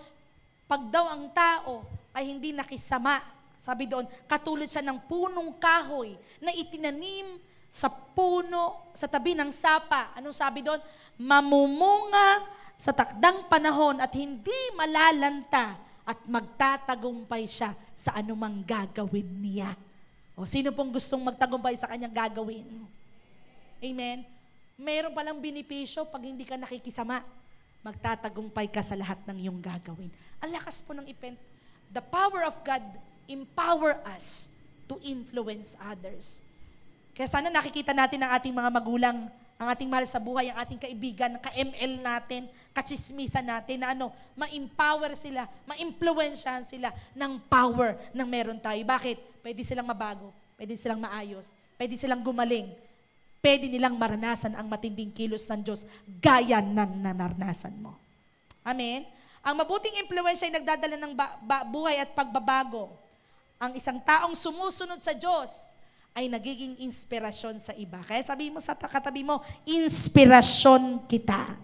Speaker 1: Pag daw ang tao ay hindi nakisama, sabi doon, katulad siya ng punong kahoy na itinanim sa puno, sa tabi ng sapa. Anong sabi doon? Mamumunga sa takdang panahon at hindi malalanta at magtatagumpay siya sa anumang gagawin niya. O sino pong gustong magtagumpay sa kanyang gagawin? Amen? Meron palang benepisyo pag hindi ka nakikisama. Magtatagumpay ka sa lahat ng iyong gagawin. Ang lakas po ng event. The power of God empower us to influence others. Kaya sana nakikita natin ang ating mga magulang, ang ating mahal sa buhay, ang ating kaibigan, ka-ML natin, kachismisan natin na ma-empower sila, ma-influensyahan sila ng power na meron tayo. Bakit? Pwede silang mabago, pwede silang maayos, pwede silang gumaling, pwede nilang maranasan ang matinding kilos ng Diyos gaya ng nanaranasan mo. Amen? Ang mabuting impluwensya ay nagdadala ng buhay at pagbabago. Ang isang taong sumusunod sa Diyos ay nagiging inspirasyon sa iba. Kaya sabihin mo sa katabi mo, inspirasyon kita.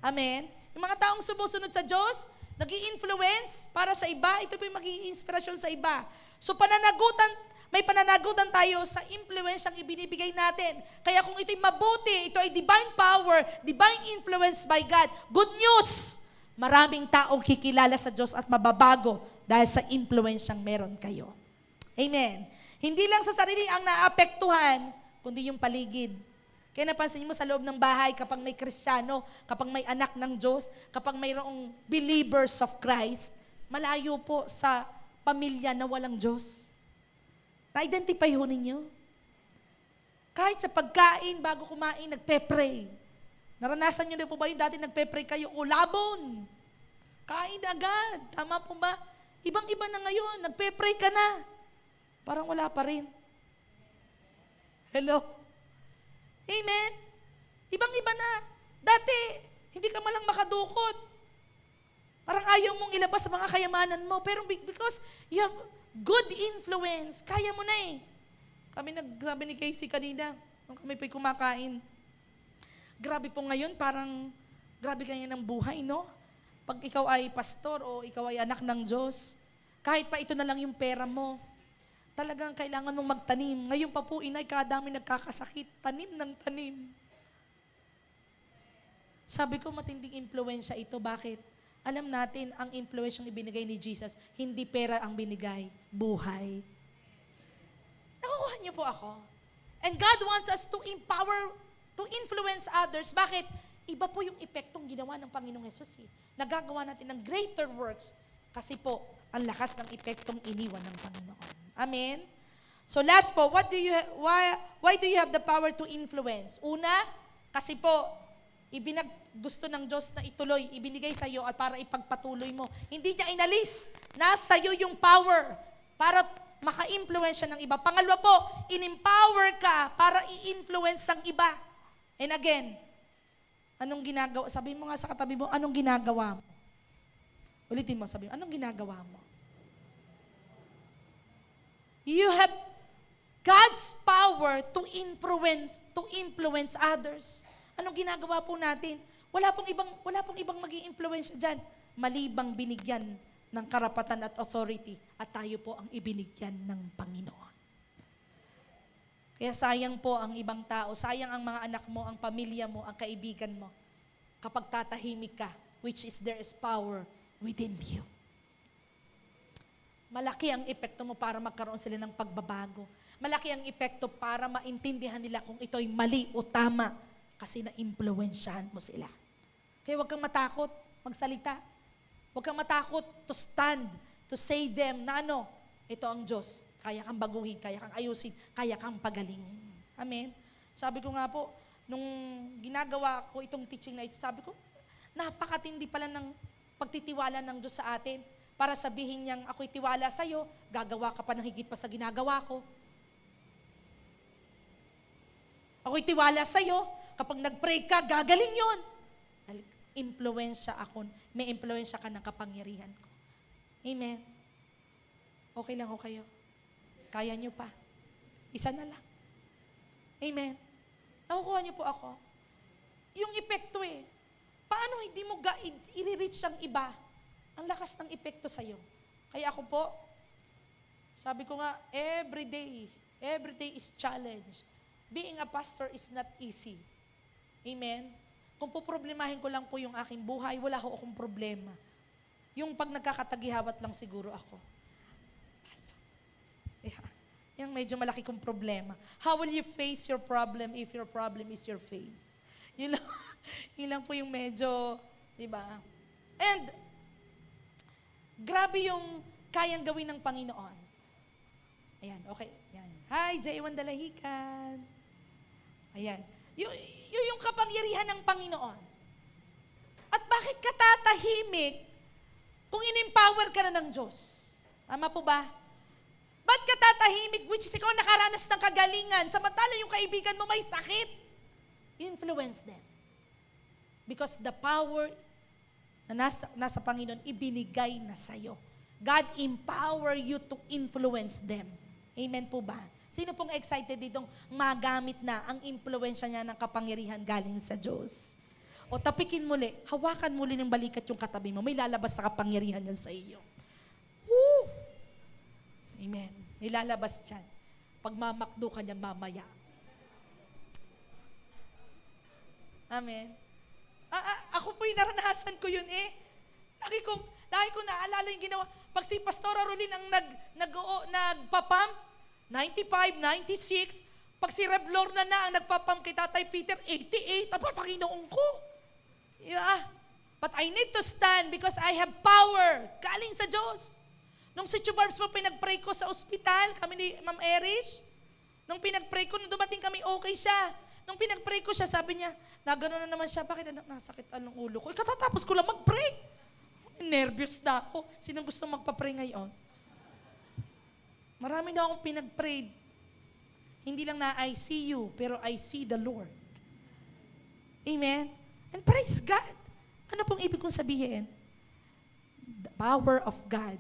Speaker 1: Amen? Yung mga taong sumusunod sa Diyos, nag-i-influence para sa iba, ito po yung magiging inspirasyon sa iba. So may pananagutan tayo sa impluensyang ibinibigay natin. Kaya kung ito'y mabuti, ito ay divine power, divine influence by God, good news, maraming taong kikilala sa Diyos at mababago dahil sa impluensyang meron kayo. Amen. Hindi lang sa sarili ang naapektuhan, kundi yung paligid. Kaya napansin mo sa loob ng bahay, kapag may Kristiyano, kapag may anak ng Diyos, kapag mayroong believers of Christ, malayo po sa pamilya na walang Diyos. Na-identify ho ninyo? Kahit sa pagkain, bago kumain, nagpe-pray. Naranasan nyo na po ba yung dati nagpe-pray kayo, labon. Kain agad. Tama po ba? Ibang-iba na ngayon, nagpe-pray ka na. Parang wala pa rin. Hello? Amen? Ibang-iba na. Dati, hindi ka malang makadukot. Parang ayaw mong ilabas sa mga kayamanan mo. Pero because you have good influence, kaya mo na eh. Sabi ni Casey kanina, nung kami po'y kumakain, grabe po ngayon, parang grabe kanya ng buhay, no? Pag ikaw ay pastor o ikaw ay anak ng Diyos, kahit pa ito na lang yung pera mo, talagang kailangan mong magtanim. Ngayon pa po, inay, kadami nagkakasakit. Tanim ng tanim. Sabi ko, matinding impluensya ito. Bakit? Alam natin, ang impluensyang ibinigay ni Jesus, hindi pera ang binigay, buhay. Nakukuha niyo po ako? And God wants us to empower, to influence others. Bakit? Iba po yung epektong ginawa ng Panginoong Hesus. Nagagawa natin ng greater works kasi po, ang lakas ng epektong iniwan ng Panginoon. Amen? So last po, why do you have the power to influence? Una, kasi po, gusto ng Diyos na ituloy, ibinigay sa iyo at para ipagpatuloy mo. Hindi niya inalis. Nasa iyo yung power para maka-influensya ng iba. Pangalawa po, in-empower ka para i-influence ang iba. And again, anong ginagawa? Sabi mo nga sa katabi mo, anong ginagawa mo? Ulitin mo, sabi mo, anong ginagawa mo? You have God's power to influence others. Anong ginagawa po natin? Wala pong ibang magi-influence diyan malibang binigyan ng karapatan at authority at tayo po ang ibinigyan ng Panginoon. Kaya sayang po ang ibang tao, sayang ang mga anak mo, ang pamilya mo, ang kaibigan mo, kapag tatahimik ka, which is there is power within you. Malaki ang epekto mo para magkaroon sila ng pagbabago. Malaki ang epekto para maintindihan nila kung ito'y mali o tama kasi na-impluwensyahan mo sila. Kaya huwag kang matakot magsalita. Huwag kang matakot to stand, to say them na ito ang Diyos. Kaya kang baguhin, kaya kang ayusin, kaya kang pagalingin. Amen? Sabi ko nga po, nung ginagawa ko itong teaching na ito, sabi ko, napakatindi pala ng pagtitiwala ng Diyos sa atin para sabihin niyang ako'y tiwala sa'yo, gagawa ka pa ng higit pa sa ginagawa ko. Ako'y tiwala sa'yo, kapag nag-pray ka, gagaling yun. Impluwensya ako, may impluwensya ka ng kapangyarihan ko. Amen. Okay lang ho kayo. Kaya nyo pa. Isa na lang. Amen. Nakukuha niyo po ako. Yung epekto paano hindi mo i-reach ang iba? Ang lakas ng epekto sa'yo. Kaya ako po, sabi ko nga, every day is challenge. Being a pastor is not easy. Amen? Kung poproblemahin ko lang po yung aking buhay, wala ko akong problema. Yung pag nagkakatagihawat lang siguro ako. Yung medyo malaki kong problema. How will you face your problem if your problem is your face? Yun lang po yung medyo, di ba? And, grabe yung kayang gawin ng Panginoon. Ayan, okay. Ayan. Hi, J1 Dalahican. Ayan. Yung kapangyarihan ng Panginoon. At bakit ka tatahimik kung in-empower ka na ng Diyos? Tama po ba? Ba't ka tatahimik, which is ikaw nakaranas ng kagalingan, samantala yung kaibigan mo may sakit? Influence them. Because the power na nasa Panginoon, ibinigay na sa'yo. God empower you to influence them. Amen po ba? Sino pong excited ditong magamit na ang impluensya niya ng kapangyarihan galing sa Diyos? O tapikin muli, hawakan muli ng balikat yung katabi mo, may lalabas sa kapangyarihan yan sa iyo. Woo! Amen. May lalabas dyan. Pagmamakdo ka niya mamaya. Amen. Ako po'y naranasan ko yun Lagi ko naalala yung ginawa. Pag si Pastora Rolin ang nagpapump, 95, 96, pag si Rev Lorna na ang nagpapump kay Tatay Peter, 88, Panginoon ko. Yeah. But I need to stand because I have power. Galing sa Diyos. Nung si Chubarbs mo pinag-pray ko sa ospital, kami ni Ma'am Erish, nung pinag-pray ko, nung dumating kami, okay siya. Nung pinag-pray ko siya, sabi niya, nagano na naman siya, bakit nasakit ang ulo ko? Katatapos ko lang mag-pray. Nervous na ako. Sino gusto magpa-pray ngayon? Marami na akong pinag-pray. Hindi lang na I see you, pero I see the Lord. Amen? And praise God. Ano pong ibig kong sabihin? The power of God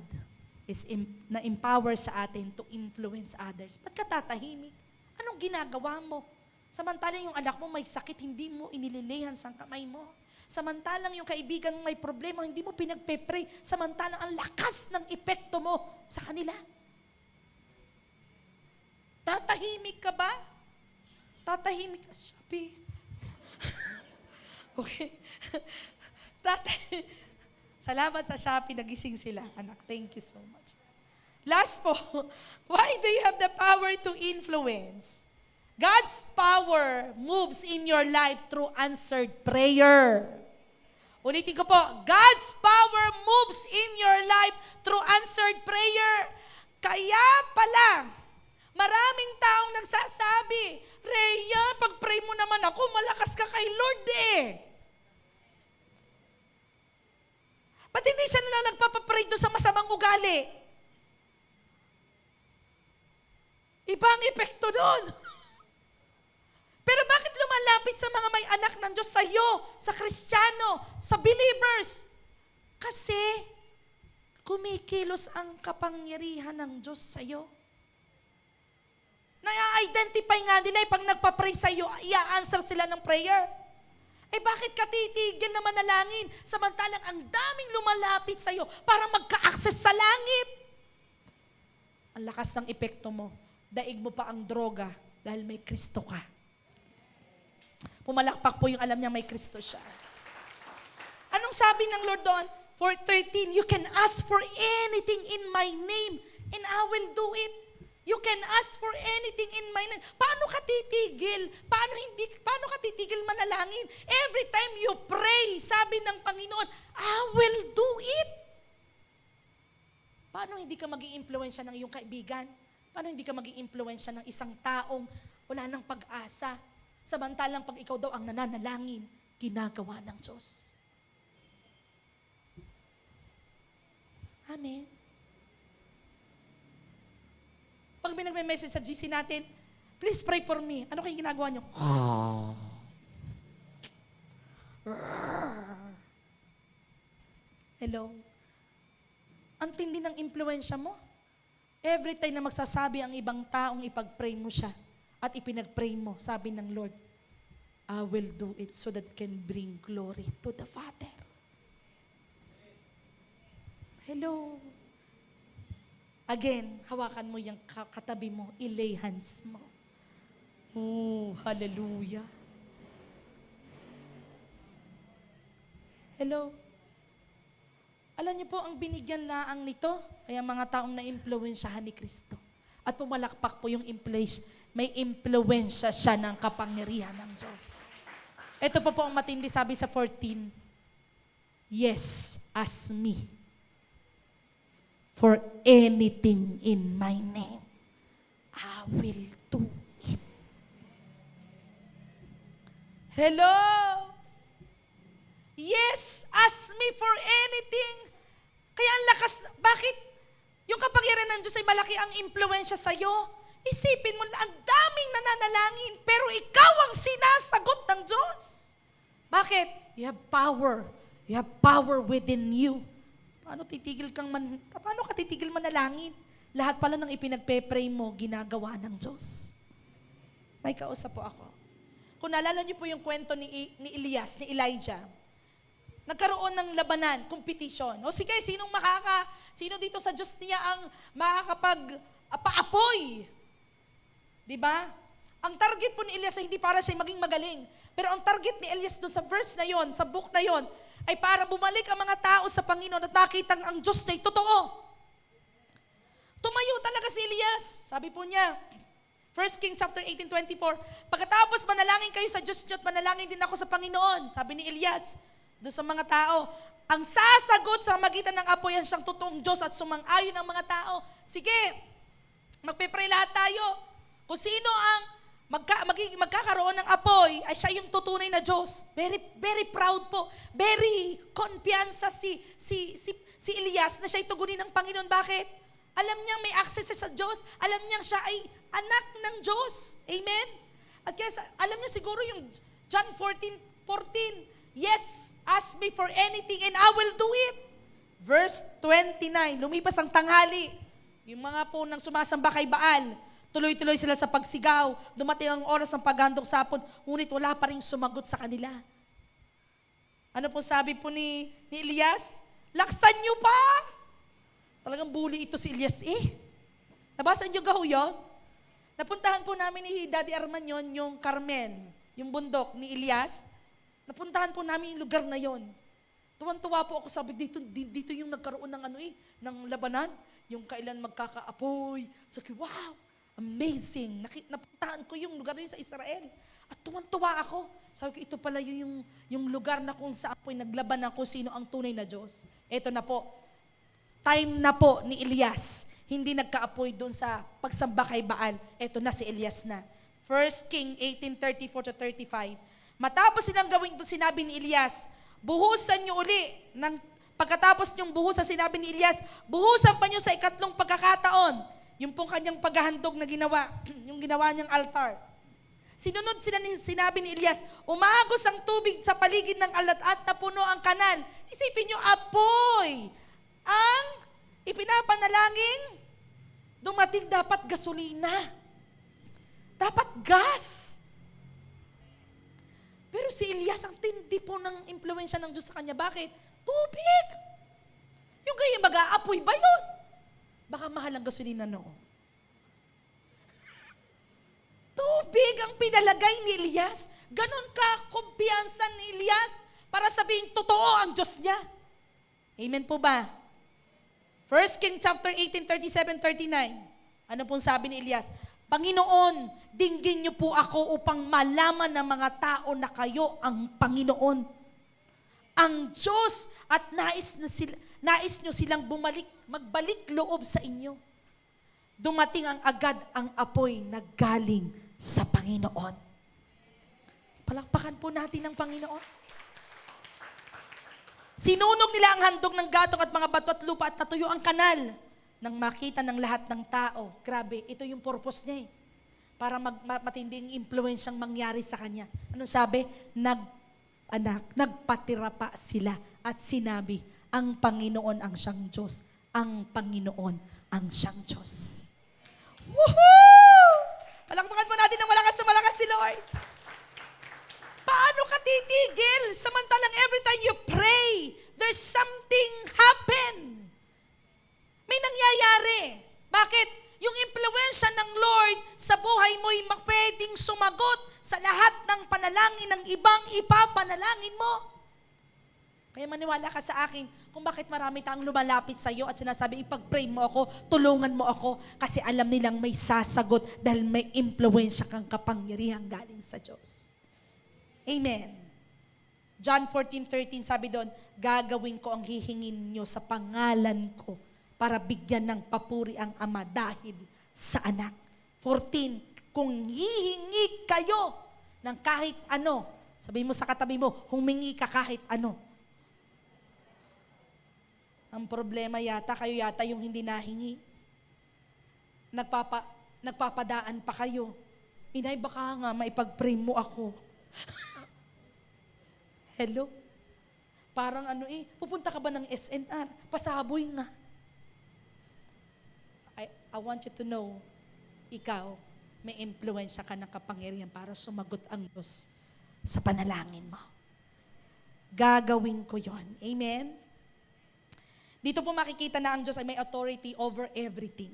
Speaker 1: is na-empower sa atin to influence others. Ba't ka tatahimik? Anong ginagawa mo? Samantalang yung anak mo may sakit, hindi mo inililihan sa kamay mo. Samantalang yung kaibigan mo may problema, hindi mo pinagpe-pray. Samantalang ang lakas ng epekto mo sa kanila. Tatahimik ka ba? Tatahimik ka, Shopee. Okay. Salamat sa Shopee, nagising sila. Anak, thank you so much. Last po, why do you have the power to influence? God's power moves in your life through answered prayer. Ulitin ko po, God's power moves in your life through answered prayer. Kaya pala, maraming taong nagsasabi, Rhea, pag-pray mo naman ako, malakas ka kay Lord Ba't hindi siya na nagpapapray doon sa masamang ugali? Iba ang epekto doon. Pero bakit lumalapit sa mga may anak ng Diyos, sa iyo, sa Kristiyano, sa believers? Kasi kumikilos ang kapangyarihan ng Diyos sa iyo. Na-identify nga nila, pag nagpa-pray sa iyo, i-answer sila ng prayer. Bakit ka titigil na manalangin? Samantalang ang daming lumalapit sa iyo para magka-access sa langit. Ang lakas ng epekto mo. Daig mo pa ang droga. Dahil may Kristo ka. Pumalakpak po yung alam niya may Kristo siya. Anong sabi ng Lord doon? 4:13, you can ask for anything in my name and I will do it. You can ask for anything in my name. Paano ka titigil? Paano ka titigil manalangin? Every time you pray, sabi ng Panginoon, I will do it. Paano hindi ka mag-iimpluwensya ng iyong kaibigan? Paano hindi ka mag-iimpluwensya ng isang taong wala ng pag-asa? Samantalang pag ikaw daw ang nananalangin, ginagawa ng Diyos. Amen. Pag may nagme-message sa GC natin, please pray for me. Ano kayo ginagawa nyo? Hello? Ang tindi ng impluensya mo. Every time na magsasabi ang ibang taong ipag-pray mo siya at ipinag-pray mo, sabi ng Lord, I will do it so that can bring glory to the Father. Hello? Again, hawakan mo yung katabi mo, ilay hands mo. Oh, hallelujah. Hello? Alam niyo po, ang binigyan laang nito ay ang mga taong na-impluwensyahan ni Kristo. At pumalakpak po yung may impluwensya siya ng kapangyarihan ng Diyos. Ito po ang matindi, sabi sa 14, yes, ask me for anything in my name. I will do it. Hello? Yes, ask me for anything. Kaya ang lakas, bakit? Yung kapangyarihan ng Diyos ay malaki ang impluwensya sa'yo. Isipin mo, ang daming nananalangin, pero ikaw ang sinasagot ng Diyos. Bakit? You have power. You have power within you. Paano ka titigil manalangin? Lahat pala ng ipinagpe-pray mo, ginagawa ng Diyos. May kausap po ako. Kung naalala niyo po yung kwento ni Elias, ni Elijah, nagkaroon ng labanan, competition. O sige, sino dito sa Diyos niya ang makakapag-paapoy? Diba? Ang target po ni Elias ay hindi para siya maging magaling. Pero ang target ni Elias doon sa verse na yon, sa book na yon, ay para bumalik ang mga tao sa Panginoon at makita ang Diyos na totoo. Tumayo talaga si Elias. Sabi po niya, 1 Kings chapter 18:24, pagkatapos manalangin kayo sa Diyos niyo at manalangin din ako sa Panginoon. Sabi ni Elias, doon sa mga tao, ang sasagot sa magitan ng apoy yan siyang totoong Diyos at sumang-ayon ang mga tao. Sige, magpe-pray lahat tayo. Kung sino ang magkakaroon ng apoy, ay siya yung tutunay na Diyos. Very, very proud po. Very kumpiyansa si Elias na siya tugunin ng Panginoon. Bakit? Alam niyang may access sa Diyos. Alam niyang siya ay anak ng Diyos. Amen? At kaya alam niyo siguro yung John 14:14. Yes, ask me for anything and I will do it. Verse 29, lumipas ang tanghali. Yung mga po nang sumasamba kay Baal, tuloy-tuloy sila sa pagsigaw. Dumating ang oras ng paghandog sa hapon, ngunit wala pa rin sumagot sa kanila. Ano po sabi po ni Elias? Laksan niyo pa! Talagang bully ito si Elias Nabasa niyo gaho yun? Napuntahan po namin ni Daddy Arman yon, yung Carmen, yung bundok ni Elias. Napuntahan po namin yung lugar na yon. Tuwan-tuwa po ako, sabi dito yung nagkaroon ng ng labanan. Yung kailan magkakaapoy. Sabi, wow! Amazing. Napuntahan ko yung lugar na yun sa Israel. At tuwan-tuwa ako. Sabi ko, ito pala yung lugar na kung saan po'y naglaban kung sino ang tunay na Diyos. Ito na po. Time na po ni Elias. Hindi nagkaapoy doon sa pagsamba kay Baal. Ito na si Elias na. 1 King 18:34-35. Matapos silang gawin doon, sinabi ni Elias, buhusan niyo uli. Pagkatapos niyong buhusan, sinabi ni Elias, buhusan pa niyo sa ikatlong pagkakataon. Yung pong kanyang paghahandog na ginawa, yung ginawa niyang altar. Sinunod sinabi ni Elias, umagos ang tubig sa paligid ng alat-at na puno ang kanal. Isipin niyo, apoy ang ipinapanalangin. Dumating dapat gasolina. Dapat gas. Pero si Elias, ang tindi po ng impluwensya ng Diyos sa kanya. Bakit? Tubig. Yung ganyan mag-aapoy ba yun? Baka mahal ang gasolina noon. Tubig. yung pinalagay ni Elias. Ganon ka kumpiyansa ni Elias para sabihin totoo ang Diyos niya. Amen po ba? 1 King chapter 18, 37-39. Ano pong sabi ni Elias? Panginoon, dinggin niyo po ako upang malaman ng mga tao na kayo ang Panginoon. Ang Diyos at nais niyo silang magbalik loob sa inyo. Dumating agad ang apoy na galing sa Panginoon. Palakpakan po natin ang Panginoon. Sinunog nila ang handog ng gatong at mga bato at lupa at natuyo ang kanal nang makita ng lahat ng tao. Grabe, ito yung purpose niya para matinding impluensyang mangyari sa kanya. Anong sabi? Nagpatira pa sila at sinabi, ang Panginoon ang siyang Diyos. Ang Panginoon ang siyang Diyos. Woohoo! Palakpakan po natin ng malakas na malakas si Lord. Paano ka titigil? Samantalang every time you pray, there's something happen. May nangyayari. Bakit? Yung impluensya ng Lord sa buhay mo'y pwedeng sumagot sa lahat ng panalangin ng ibang ipapanalangin mo. Kaya maniwala ka sa akin kung bakit marami taong lumalapit sa iyo at sinasabi, ipag-pray mo ako, tulungan mo ako, kasi alam nilang may sasagot dahil may impluensya kang kapangyarihan galing sa Diyos. Amen. John 14:13 sabi doon, gagawin ko ang hihingin nyo sa pangalan ko para bigyan ng papuri ang Ama dahil sa Anak. 14, kung hihingi kayo ng kahit ano, sabihin mo sa katabi mo, humingi ka kahit ano. Ang problema kayo yata yung hindi nahingi. Nagpapadaan pa kayo. Inay, baka nga maipag-pray mo ako. Hello? Parang pupunta ka ba ng SNR? Pasaboy nga. I want you to know, ikaw, may impluensya ka ng kapangyarihan para sumagot ang Diyos sa panalangin mo. Gagawin ko yon. Amen? Dito po makikita na ang Diyos ay may authority over everything.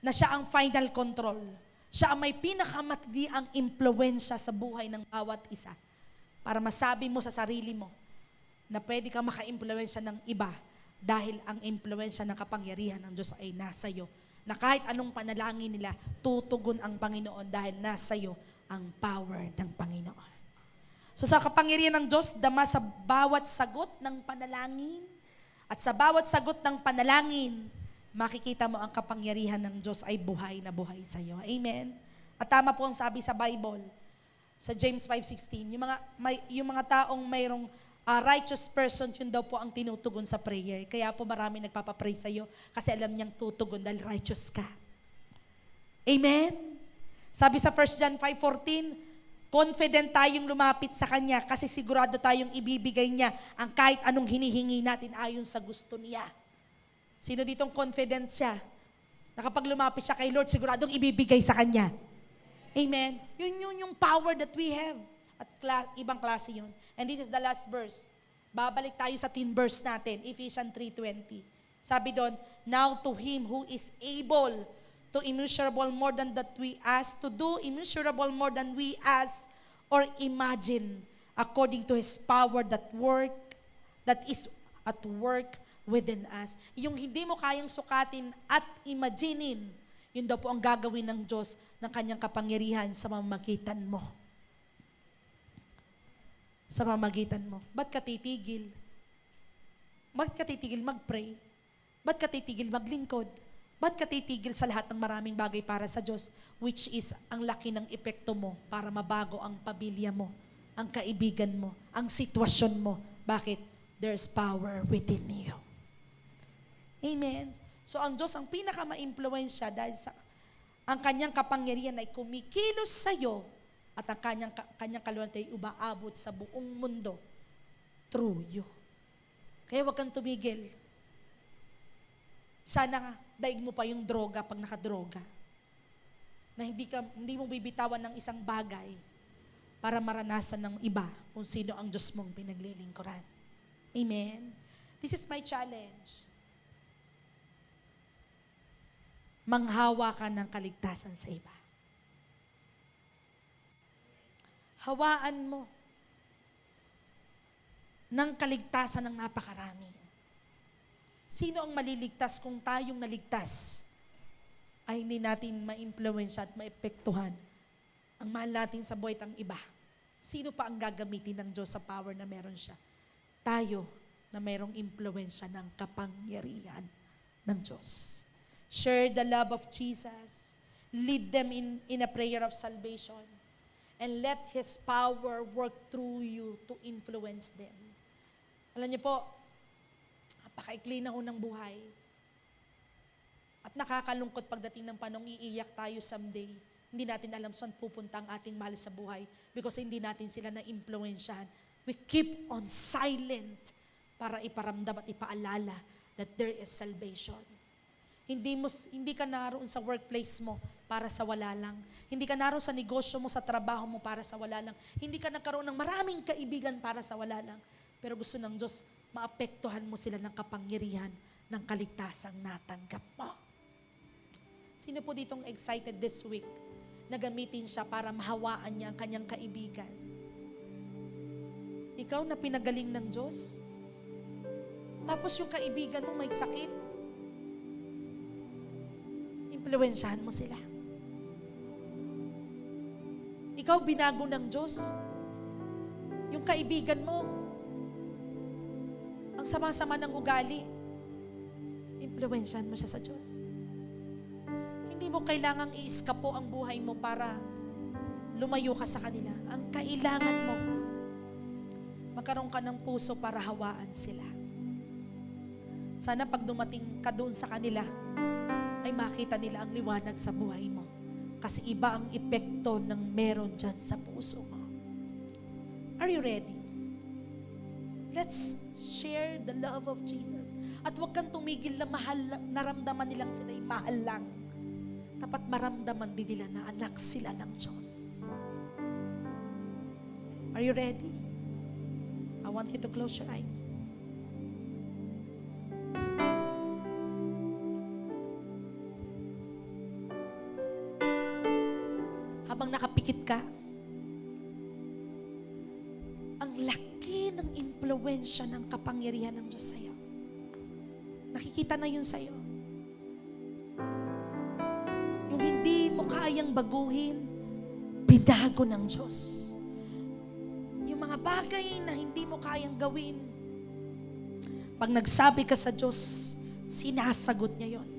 Speaker 1: Na siya ang final control. Siya ang may pinakamatindi ang impluensya sa buhay ng bawat isa. Para masabi mo sa sarili mo na pwede ka maka-impluensya ng iba dahil ang impluensya ng kapangyarihan ng Diyos ay nasa iyo. Na kahit anong panalangin nila, tutugon ang Panginoon dahil nasa iyo ang power ng Panginoon. So sa kapangyarihan ng Diyos, dama sa bawat sagot ng panalangin at sa bawat sagot ng panalangin, makikita mo ang kapangyarihan ng Diyos ay buhay na buhay sa iyo. Amen? At tama po ang sabi sa Bible, sa James 5:16, yung mga taong mayroong righteous person, yun daw po ang tinutugon sa prayer. Kaya po marami nagpapapray sa iyo kasi alam niyang tutugon dahil righteous ka. Amen? Sabi sa 1 John 5:14, confident tayong lumapit sa Kanya kasi sigurado tayong ibibigay niya ang kahit anong hinihingi natin ayon sa gusto niya. Sino ditong confident siya? Na kapag lumapit siya kay Lord, siguradong ibibigay sa Kanya. Amen? Yun yung power that we have. At ibang klase yun. And this is the last verse. Babalik tayo sa 10 verse natin, Ephesians 3:20. Sabi doon, now to Him who is able to immeasurable more than that we ask, to do immeasurable more than we ask or imagine, according to His power that is at work within us. Yung hindi mo kayang sukatin at imaginein, yun daw po ang gagawin ng Diyos ng Kanyang kapangyarihan sa pamamagitan mo. Sa pamamagitan mo. Ba't ka titigil? Ba't ka titigil mag-pray? Ba't ka titigil maglingkod? Ba't ka titigil sa lahat ng maraming bagay para sa Diyos? Which is ang laki ng epekto mo para mabago ang pamilya mo, ang kaibigan mo, ang sitwasyon mo. Bakit? There's power within you. Amen? So ang Diyos ang pinaka-ma-impluensya dahil sa ang Kanyang kapangyarihan ay kumikilos sa iyo at ang Kanyang kaluwalhatian ay umaabot sa buong mundo through you. Kaya huwag kang tumigil. Sana nga, daig mo pa yung droga pag nakadroga. Na hindi mo bibitawan ng isang bagay para maranasan ng iba kung sino ang Diyos mong pinaglilingkuran. Amen? This is my challenge. Manghawa ka ng kaligtasan sa iba. hawaan mo ng kaligtasan ng napakarami. Sino ang maliligtas kung tayong naligtas ay hindi natin ma-influensya at maepektuhan ang mahal natin sa buhay ng iba? Sino pa ang gagamitin ng Diyos sa power na meron siya? Tayo na mayroong impluensya ng kapangyarihan ng Diyos. Share the love of Jesus. Lead them in a prayer of salvation. And let His power work through you to influence them. Alam niyo po, napakaikli na ho ng buhay. At nakakalungkot pagdating ng panong iiyak tayo someday. Hindi natin alam saan pupunta ang ating mahal sa buhay because hindi natin sila na-impluensyahan. We keep on silent para iparamdam at ipaalala that there is salvation. Hindi ka naroon sa workplace mo para sa wala lang. Hindi ka naroon sa negosyo mo, sa trabaho mo para sa wala lang. Hindi ka nagkaroon ng maraming kaibigan para sa wala lang. Pero gusto ng Diyos, maapektuhan mo sila ng kapangyarihan ng kaligtasang natanggap mo. Sino po ditong excited this week na gamitin siya para mahawaan niya ang kanyang kaibigan? Ikaw na pinagaling ng Diyos, tapos yung kaibigan mo may sakit, impluwensyahan mo sila. Ikaw binago ng Diyos, yung kaibigan mo, ang sama-sama ng ugali, impluwensyahan mo siya sa Diyos. Hindi mo kailangang i-iskapo ang buhay mo para lumayo ka sa kanila. Ang kailangan mo, magkaroon ka ng puso para hawaan sila. Sana pag dumating ka doon sa kanila, ay makita nila ang liwanag sa buhay mo. Kasi iba ang epekto ng meron dyan sa puso mo. Are you ready? Let's share the love of Jesus. At huwag kang tumigil na naramdaman nilang sila'y mahal lang. Dapat maramdaman din nila na anak sila ng Diyos. Are you ready? I want you to close your eyes. Habang nakapikit ka, ang laki ng impluwensya ng kapangyarihan ng Diyos sa'yo. Nakikita na yun sa'yo. Yung hindi mo kayang baguhin, binago ng Diyos. Yung mga bagay na hindi mo kayang gawin, pag nagsabi ka sa Diyos, sinasagot niya yon.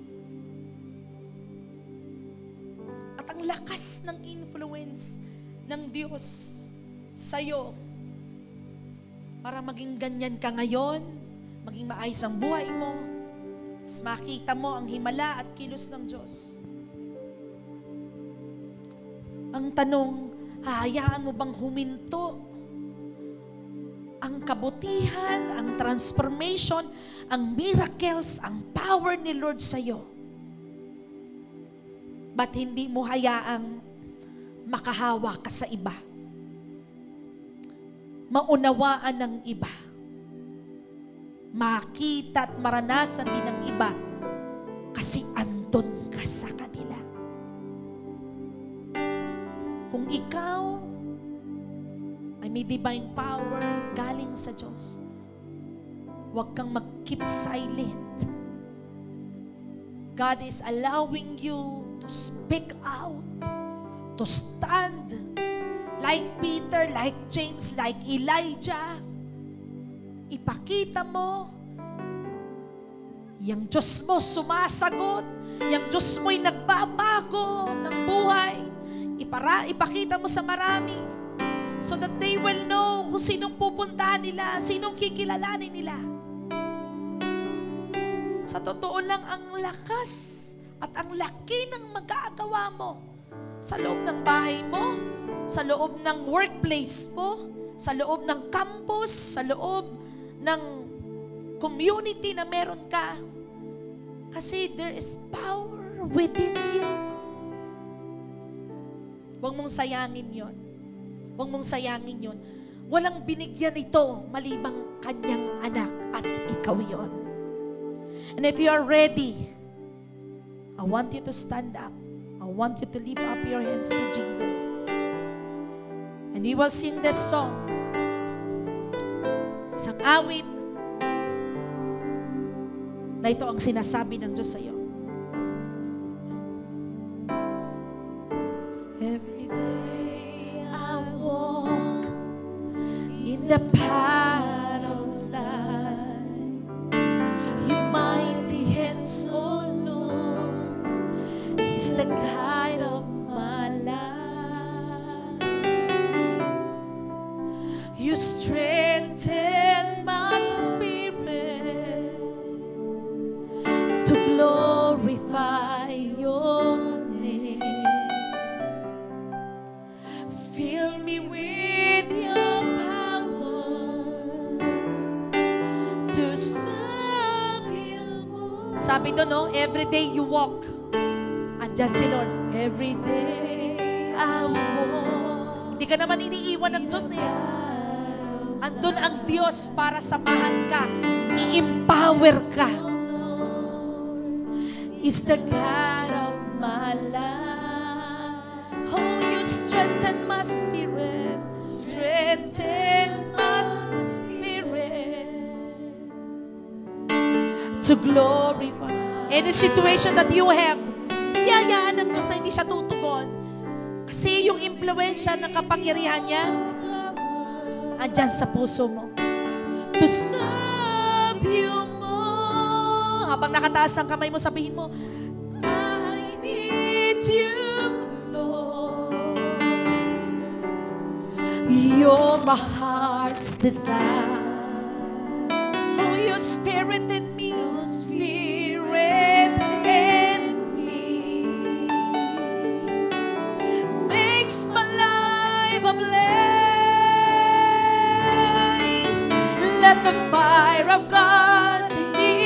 Speaker 1: At ang lakas ng influence ng Diyos sa'yo, para maging ganyan ka ngayon, maging maayos ang buhay mo, mas makita mo ang himala at kilos ng Diyos. Ang tanong, hahayaan mo bang huminto ang kabutihan, ang transformation, ang miracles, ang power ni Lord sa'yo? Ba't hindi mo hayaang makahawa ka sa iba? Maunawaan ng iba. Makita at maranasan din ng iba kasi andun ka sa kanila. Kung ikaw ay may divine power galing sa Diyos, huwag kang mag-keep silent. God is allowing you to speak out, to stand like Peter, like James, like Elijah. Ipakita mo, yung Diyos mo sumasagot, yung Diyos mo'y nagbabago ng buhay. Ipakita mo sa marami so that they will know kung sinong pupuntahan nila, sinong kikilalanin nila. Sa totoo lang, ang lakas at ang laki ng magagawa mo sa loob ng bahay mo, sa loob ng workplace mo, sa loob ng campus, sa loob ng community na meron ka. Kasi there is power within you. Huwag mong sayangin yon. Huwag mong sayangin yon. Walang binigyan ito malibang kanyang anak at ikaw yon. And if you are ready, I want you to stand up. I want you to lift up your hands to Jesus. And we will sing this song. Isang awit na ito ang sinasabi ng Diyos sa iyo. Every day I walk in the path of life. Your mighty hand so long is the guide of my life. You strengthen my spirit to glorify your name. Fill me with your power to serve you more. Sabi doon, no? Every day you walk. Andyan si Lord. Every day I walk. Hindi ka naman iniiwan ng Diyos eh. Andun ang Diyos para samahan ka. I-empower ka. Is the God of my life. Oh, you strengthen my spirit. Strengthen my spirit to glorify. Any situation that you have, yayaan ng Diyos na hindi siya tutugon. Kasi yung impluensya ng kapangyarihan niya, andyan sa puso mo. To serve you more. Habang nakataas ang kamay mo, sabihin mo, I need you, Lord. You're my heart's desire. Oh, your spirit in me, spirit in me, makes my life a blaze. Let the fire of God in me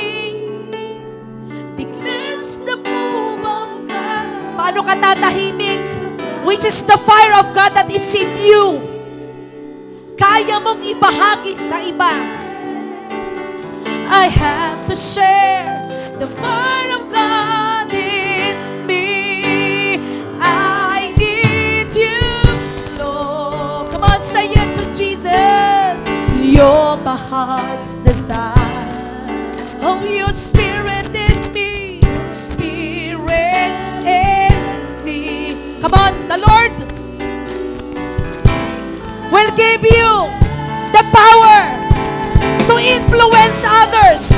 Speaker 1: declares the move of God. Paano ka tatahimik? Which is the fire of God that is in you. Kaya mong ibahagi sa iba. I have to share the fire of God in me. I need you, Lord. Come on, say it to Jesus. You're my heart's desire. Oh, your spirit in me, spirit in me. Come on, the Lord will give you the power to influence others.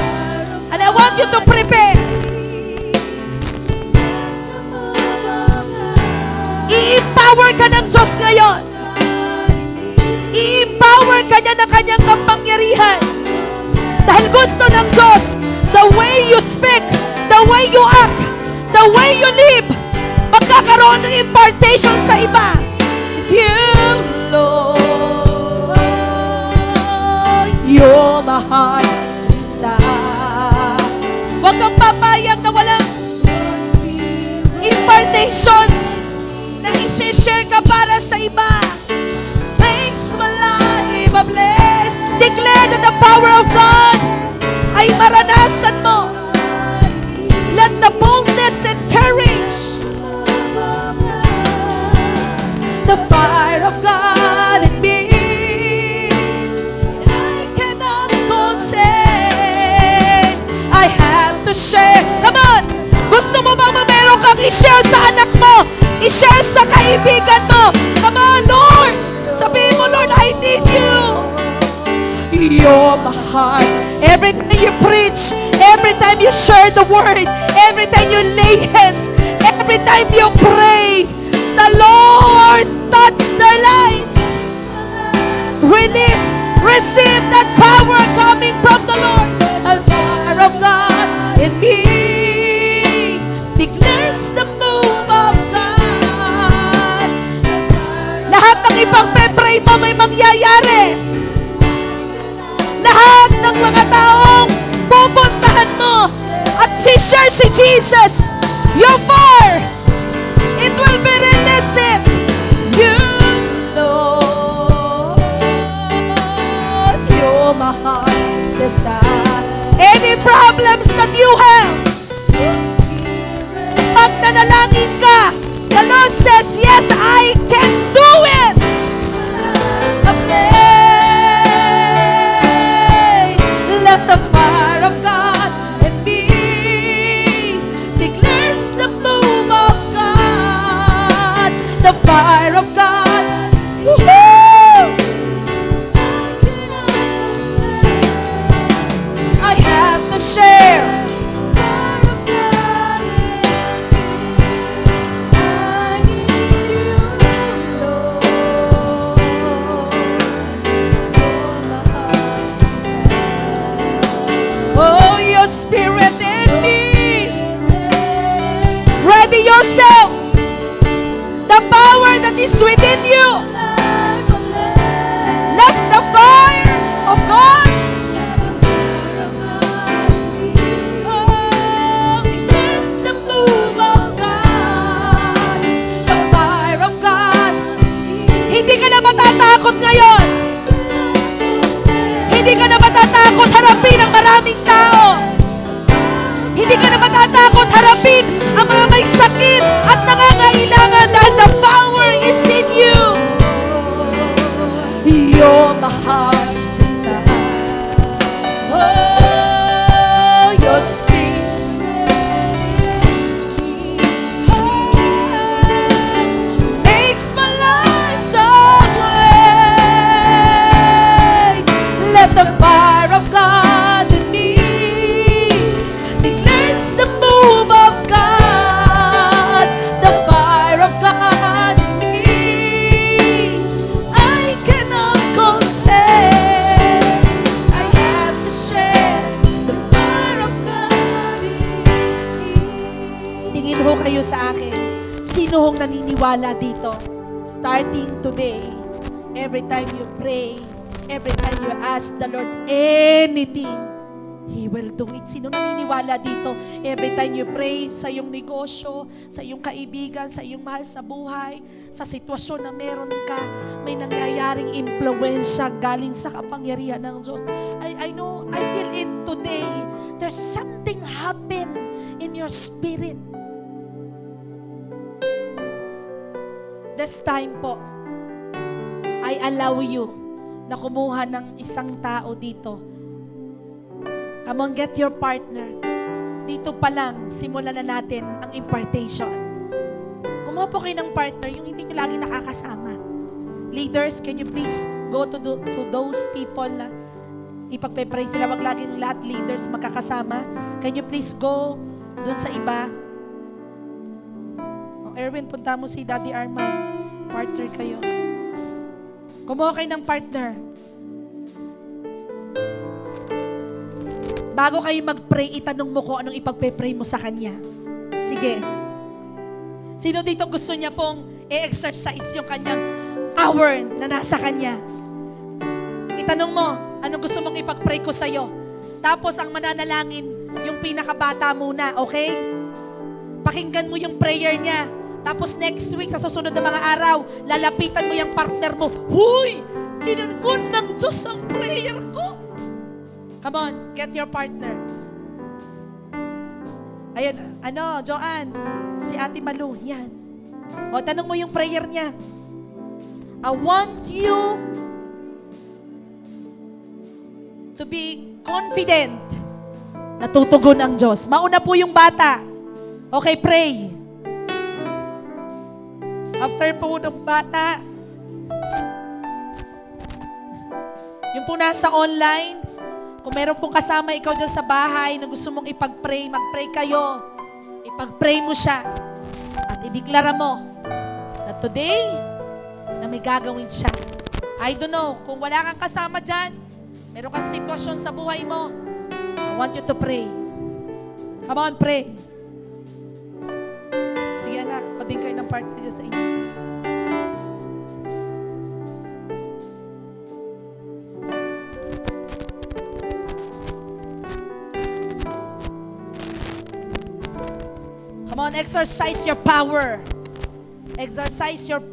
Speaker 1: And I want you to prepare. I-empower ka ng Diyos ngayon. I-empower ka niya ng kanyang kapangyarihan. Dahil gusto ng Diyos, the way you speak, the way you act, the way you live, magkakaroon ng impartation sa iba. You, Lord, you're my heart's desire. Huwag kang papayag na walang impartation na i-share ka para sa iba. Makes my life a bliss. Declare that the power of God ay maranasan mo. Let the boldness and courage, the fire of God in me, I cannot contain. I have to share. Come on! Gusto mo bang meron kang i-share sa anak mo? I-share sa kaibigan mo? Come on, Lord! Sabihin mo, Lord, I need you. You're my heart. Every time you preach, every time you share the word, every time you lay hands, every time you pray, the Lord touch their lives. Release, receive that power coming from the Lord. The fire of God in me declares the move of God. Lahat ng ipag-pray mo may mangyayari. Lahat ng mga taong pupuntahan mo at si-share si Jesus, your fire, it will be released. You, Lord, you're my heart's desire. Any problems that you have, pag nanalangin ka, the Lord says, yes, I can do it. yourself. The power that is within you. Let the fire of God declares the move of God. The fire of God. Hindi ka na matatakot ngayon. Hindi ka na matatakot harapin ang maraming tao. Hindi ka na matatakot harapin ang mga may sakit at nangangailangan dahil the power is in you. You're my heart's desire. Oh, your spirit makes my life so blaze. Let the fire of God in me declares the move of God. The fire of God in me I cannot contain. I have to share the fire of God in me. Tingin ho kayo sa akin. Sino hong naniniwala dito? Starting today, every time you pray, every time you ask the Lord anything, He will do it. Sino naniniwala dito? Every time you pray sa iyong negosyo, sa iyong kaibigan, sa iyong mahal sa buhay, sa sitwasyon na meron ka, may nangyayaring impluwensya galing sa kapangyarihan ng Diyos. I know, I feel it today. There's something happen in your spirit. This time po, I allow you na kumuha ng isang tao dito. Come on, get your partner. Dito pa lang, simulan na natin ang impartation. Kumuha po kayo ng partner, yung hindi nyo lagi nakakasama. Leaders, can you please go to those people na ipagpe-pray sila. Wag laging lahat leaders magkakasama. Can you please go dun sa iba? Oh, Erwin, punta mo si Daddy Arman. Partner kayo. Kumuha kayo ng partner. Bago kayo mag-pray, itanong mo kung anong ipagpe-pray mo sa Kanya. Sige. Sino dito gusto niya pong i-exercise yung kanyang hour na nasa Kanya? Itanong mo, anong gusto mong ipag-pray ko sa'yo? Tapos ang mananalangin, yung pinakabata muna, okay? Pakinggan mo yung prayer niya. Tapos next week, sa susunod na mga araw, lalapitan mo yung partner mo. Huy! Tinangon ng Diyos ang prayer ko. Come on, get your partner. Ayun, Joanne, si Ate Malu, yan. O, tanong mo yung prayer niya. I want you to be confident na tutugon ang Diyos. Mauna po yung bata. Okay, pray. After po ng bata, yung po nasa online, kung meron pong kasama ikaw dyan sa bahay na gusto mong ipag-pray, mag-pray kayo. Ipag-pray mo siya. At ideklara mo na today, na may gagawin siya. I don't know, kung wala kang kasama dyan, meron kang sitwasyon sa buhay mo, I want you to pray. Come on, pray. Sige anak, o din kayo ng partner dyan sa inyo. Come on, exercise your power. Exercise your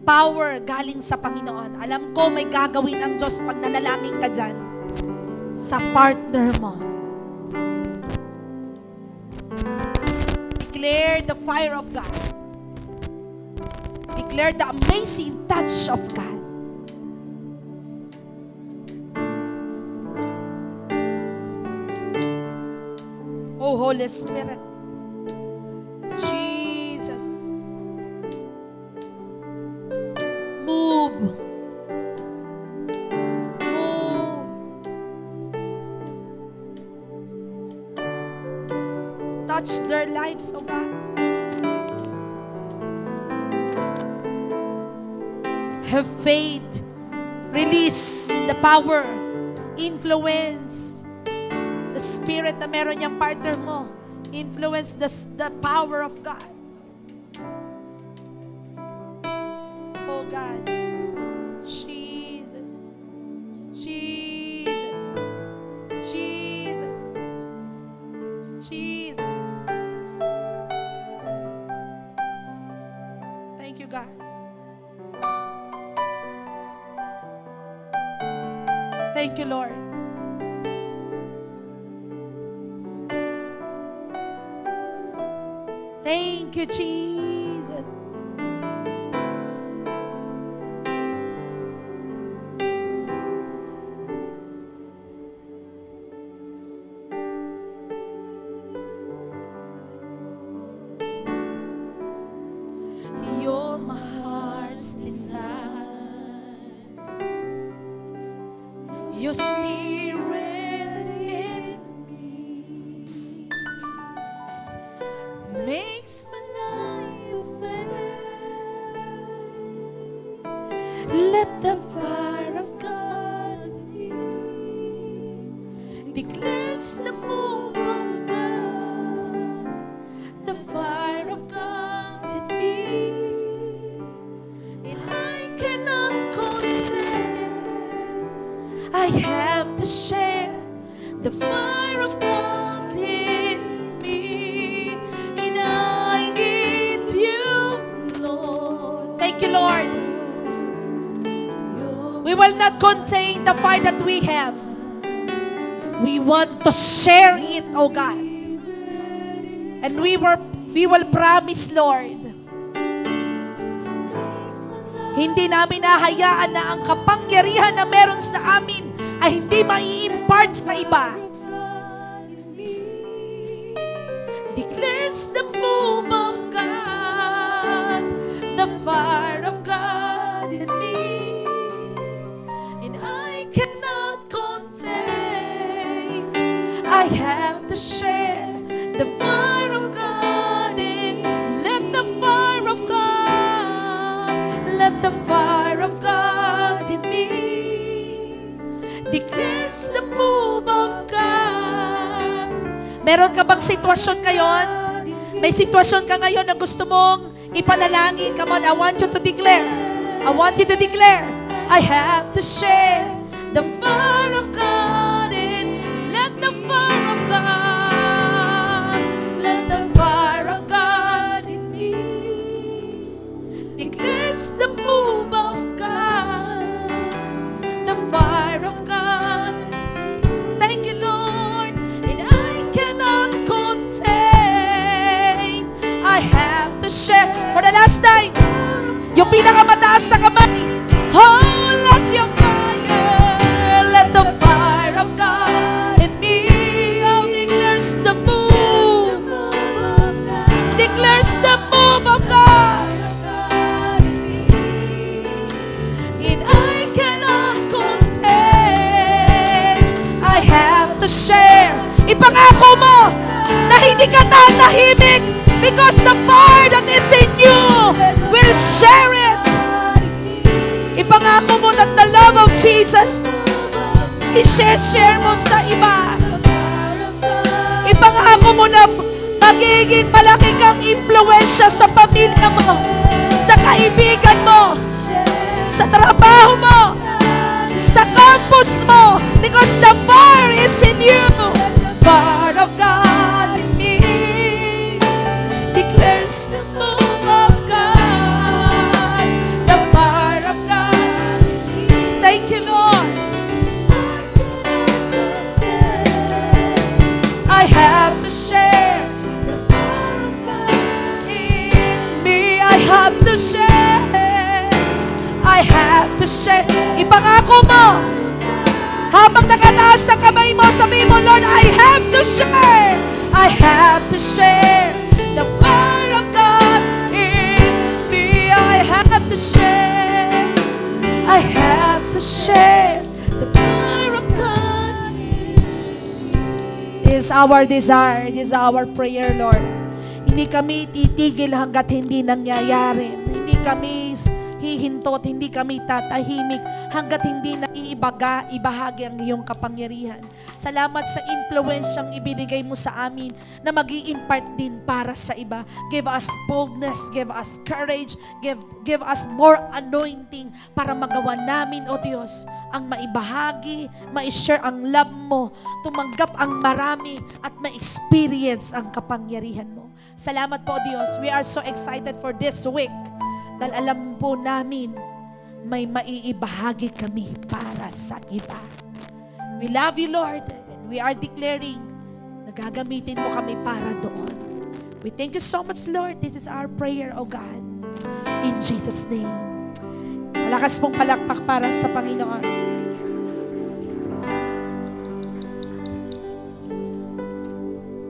Speaker 1: power galing sa Panginoon. Alam ko may gagawin ang Diyos pag nanalangin ka dyan sa partner mo. Declare the fire of God. Declare the amazing touch of God. Oh, Holy Spirit. Jesus. Move. Move. Touch their lives, oh God. Have faith. Release the power, influence, the spirit na meron niyang partner mo. influence the power of God. Oh God. Jesus. Jesus. Jesus. Jesus. Thank you, God. Thank you, Lord. Thank you, Jesus. You're my heart's desire. Your spirit in me makes my life blessed. Let the fire of God in me declares the move of God. The fire of God in me, and I cannot contain. I have to share the fire of God in me, and I need you, Lord. Thank you, Lord. We will not contain the fire that we have. We want to share it, oh God. And we will promise, Lord, hindi namin nahayaan na ang kapangyarihan na meron sa amin ay hindi mai-impart sa iba. Declares the move of God, the fire of God in me, and I cannot contain. I have to share the fire of God in. Let the fire of God, let the fire of God in me declares the move of God. Meron ka bang sitwasyon ngayon? May sitwasyon ka ngayon na gusto mong ipanalangin. Come on, I want you to declare. I want you to declare. I have to share the fire of God in. Let the fire of God, let the fire of God in me declares the move of God, the fire of God. Thank you, Lord, and I cannot contain. I have to share. For the last time, yung pinakamataas na kamay. Oh, let your fire, let the fire of God in me. Oh, declares the move, declares the move of God. And I cannot contain. I have to share. Ipangako mo na hindi ka tatahimik because the fire that is in you will share it. Ipangako mo that the love of Jesus i-share mo sa iba. Ipangako mo na magiging malaki kang impluwensya sa pamilya mo, sa kaibigan mo, sa trabaho mo, sa campus mo, because the fire is in you. Fire of God in me declares the move of God, the fire of God. Thank you, Lord. I have to share the fire of God in me. I have to share. I have to share. Ipangako mo. Habang nakataas sa kamay mo, sabihin mo, Lord, I have to share. I have to share the fire of God in me. I have to share. I have to share the fire of God in me. This is our desire. This is our prayer, Lord. Hindi kami titigil hanggat hindi nangyayari. Hindi kami hihinto at hindi kami tatahimik hanggat hindi naiibigay ibahagi ang iyong kapangyarihan. Salamat sa impluensyang ibinigay mo sa amin na mag-i-impart din para sa iba. Give us boldness, give us courage, give us more anointing para magawa namin, O Diyos, ang maibahagi, ma-share ang love mo, tumanggap ang marami at ma-experience ang kapangyarihan mo. Salamat po, Diyos. We are so excited for this week dahil alam po namin may maiibahagi kami para sa iba. We love you, Lord. And we are declaring na gagamitin mo kami para doon. We thank you so much, Lord. This is our prayer, O God. In Jesus' name. Malakas pong palakpak para sa Panginoon.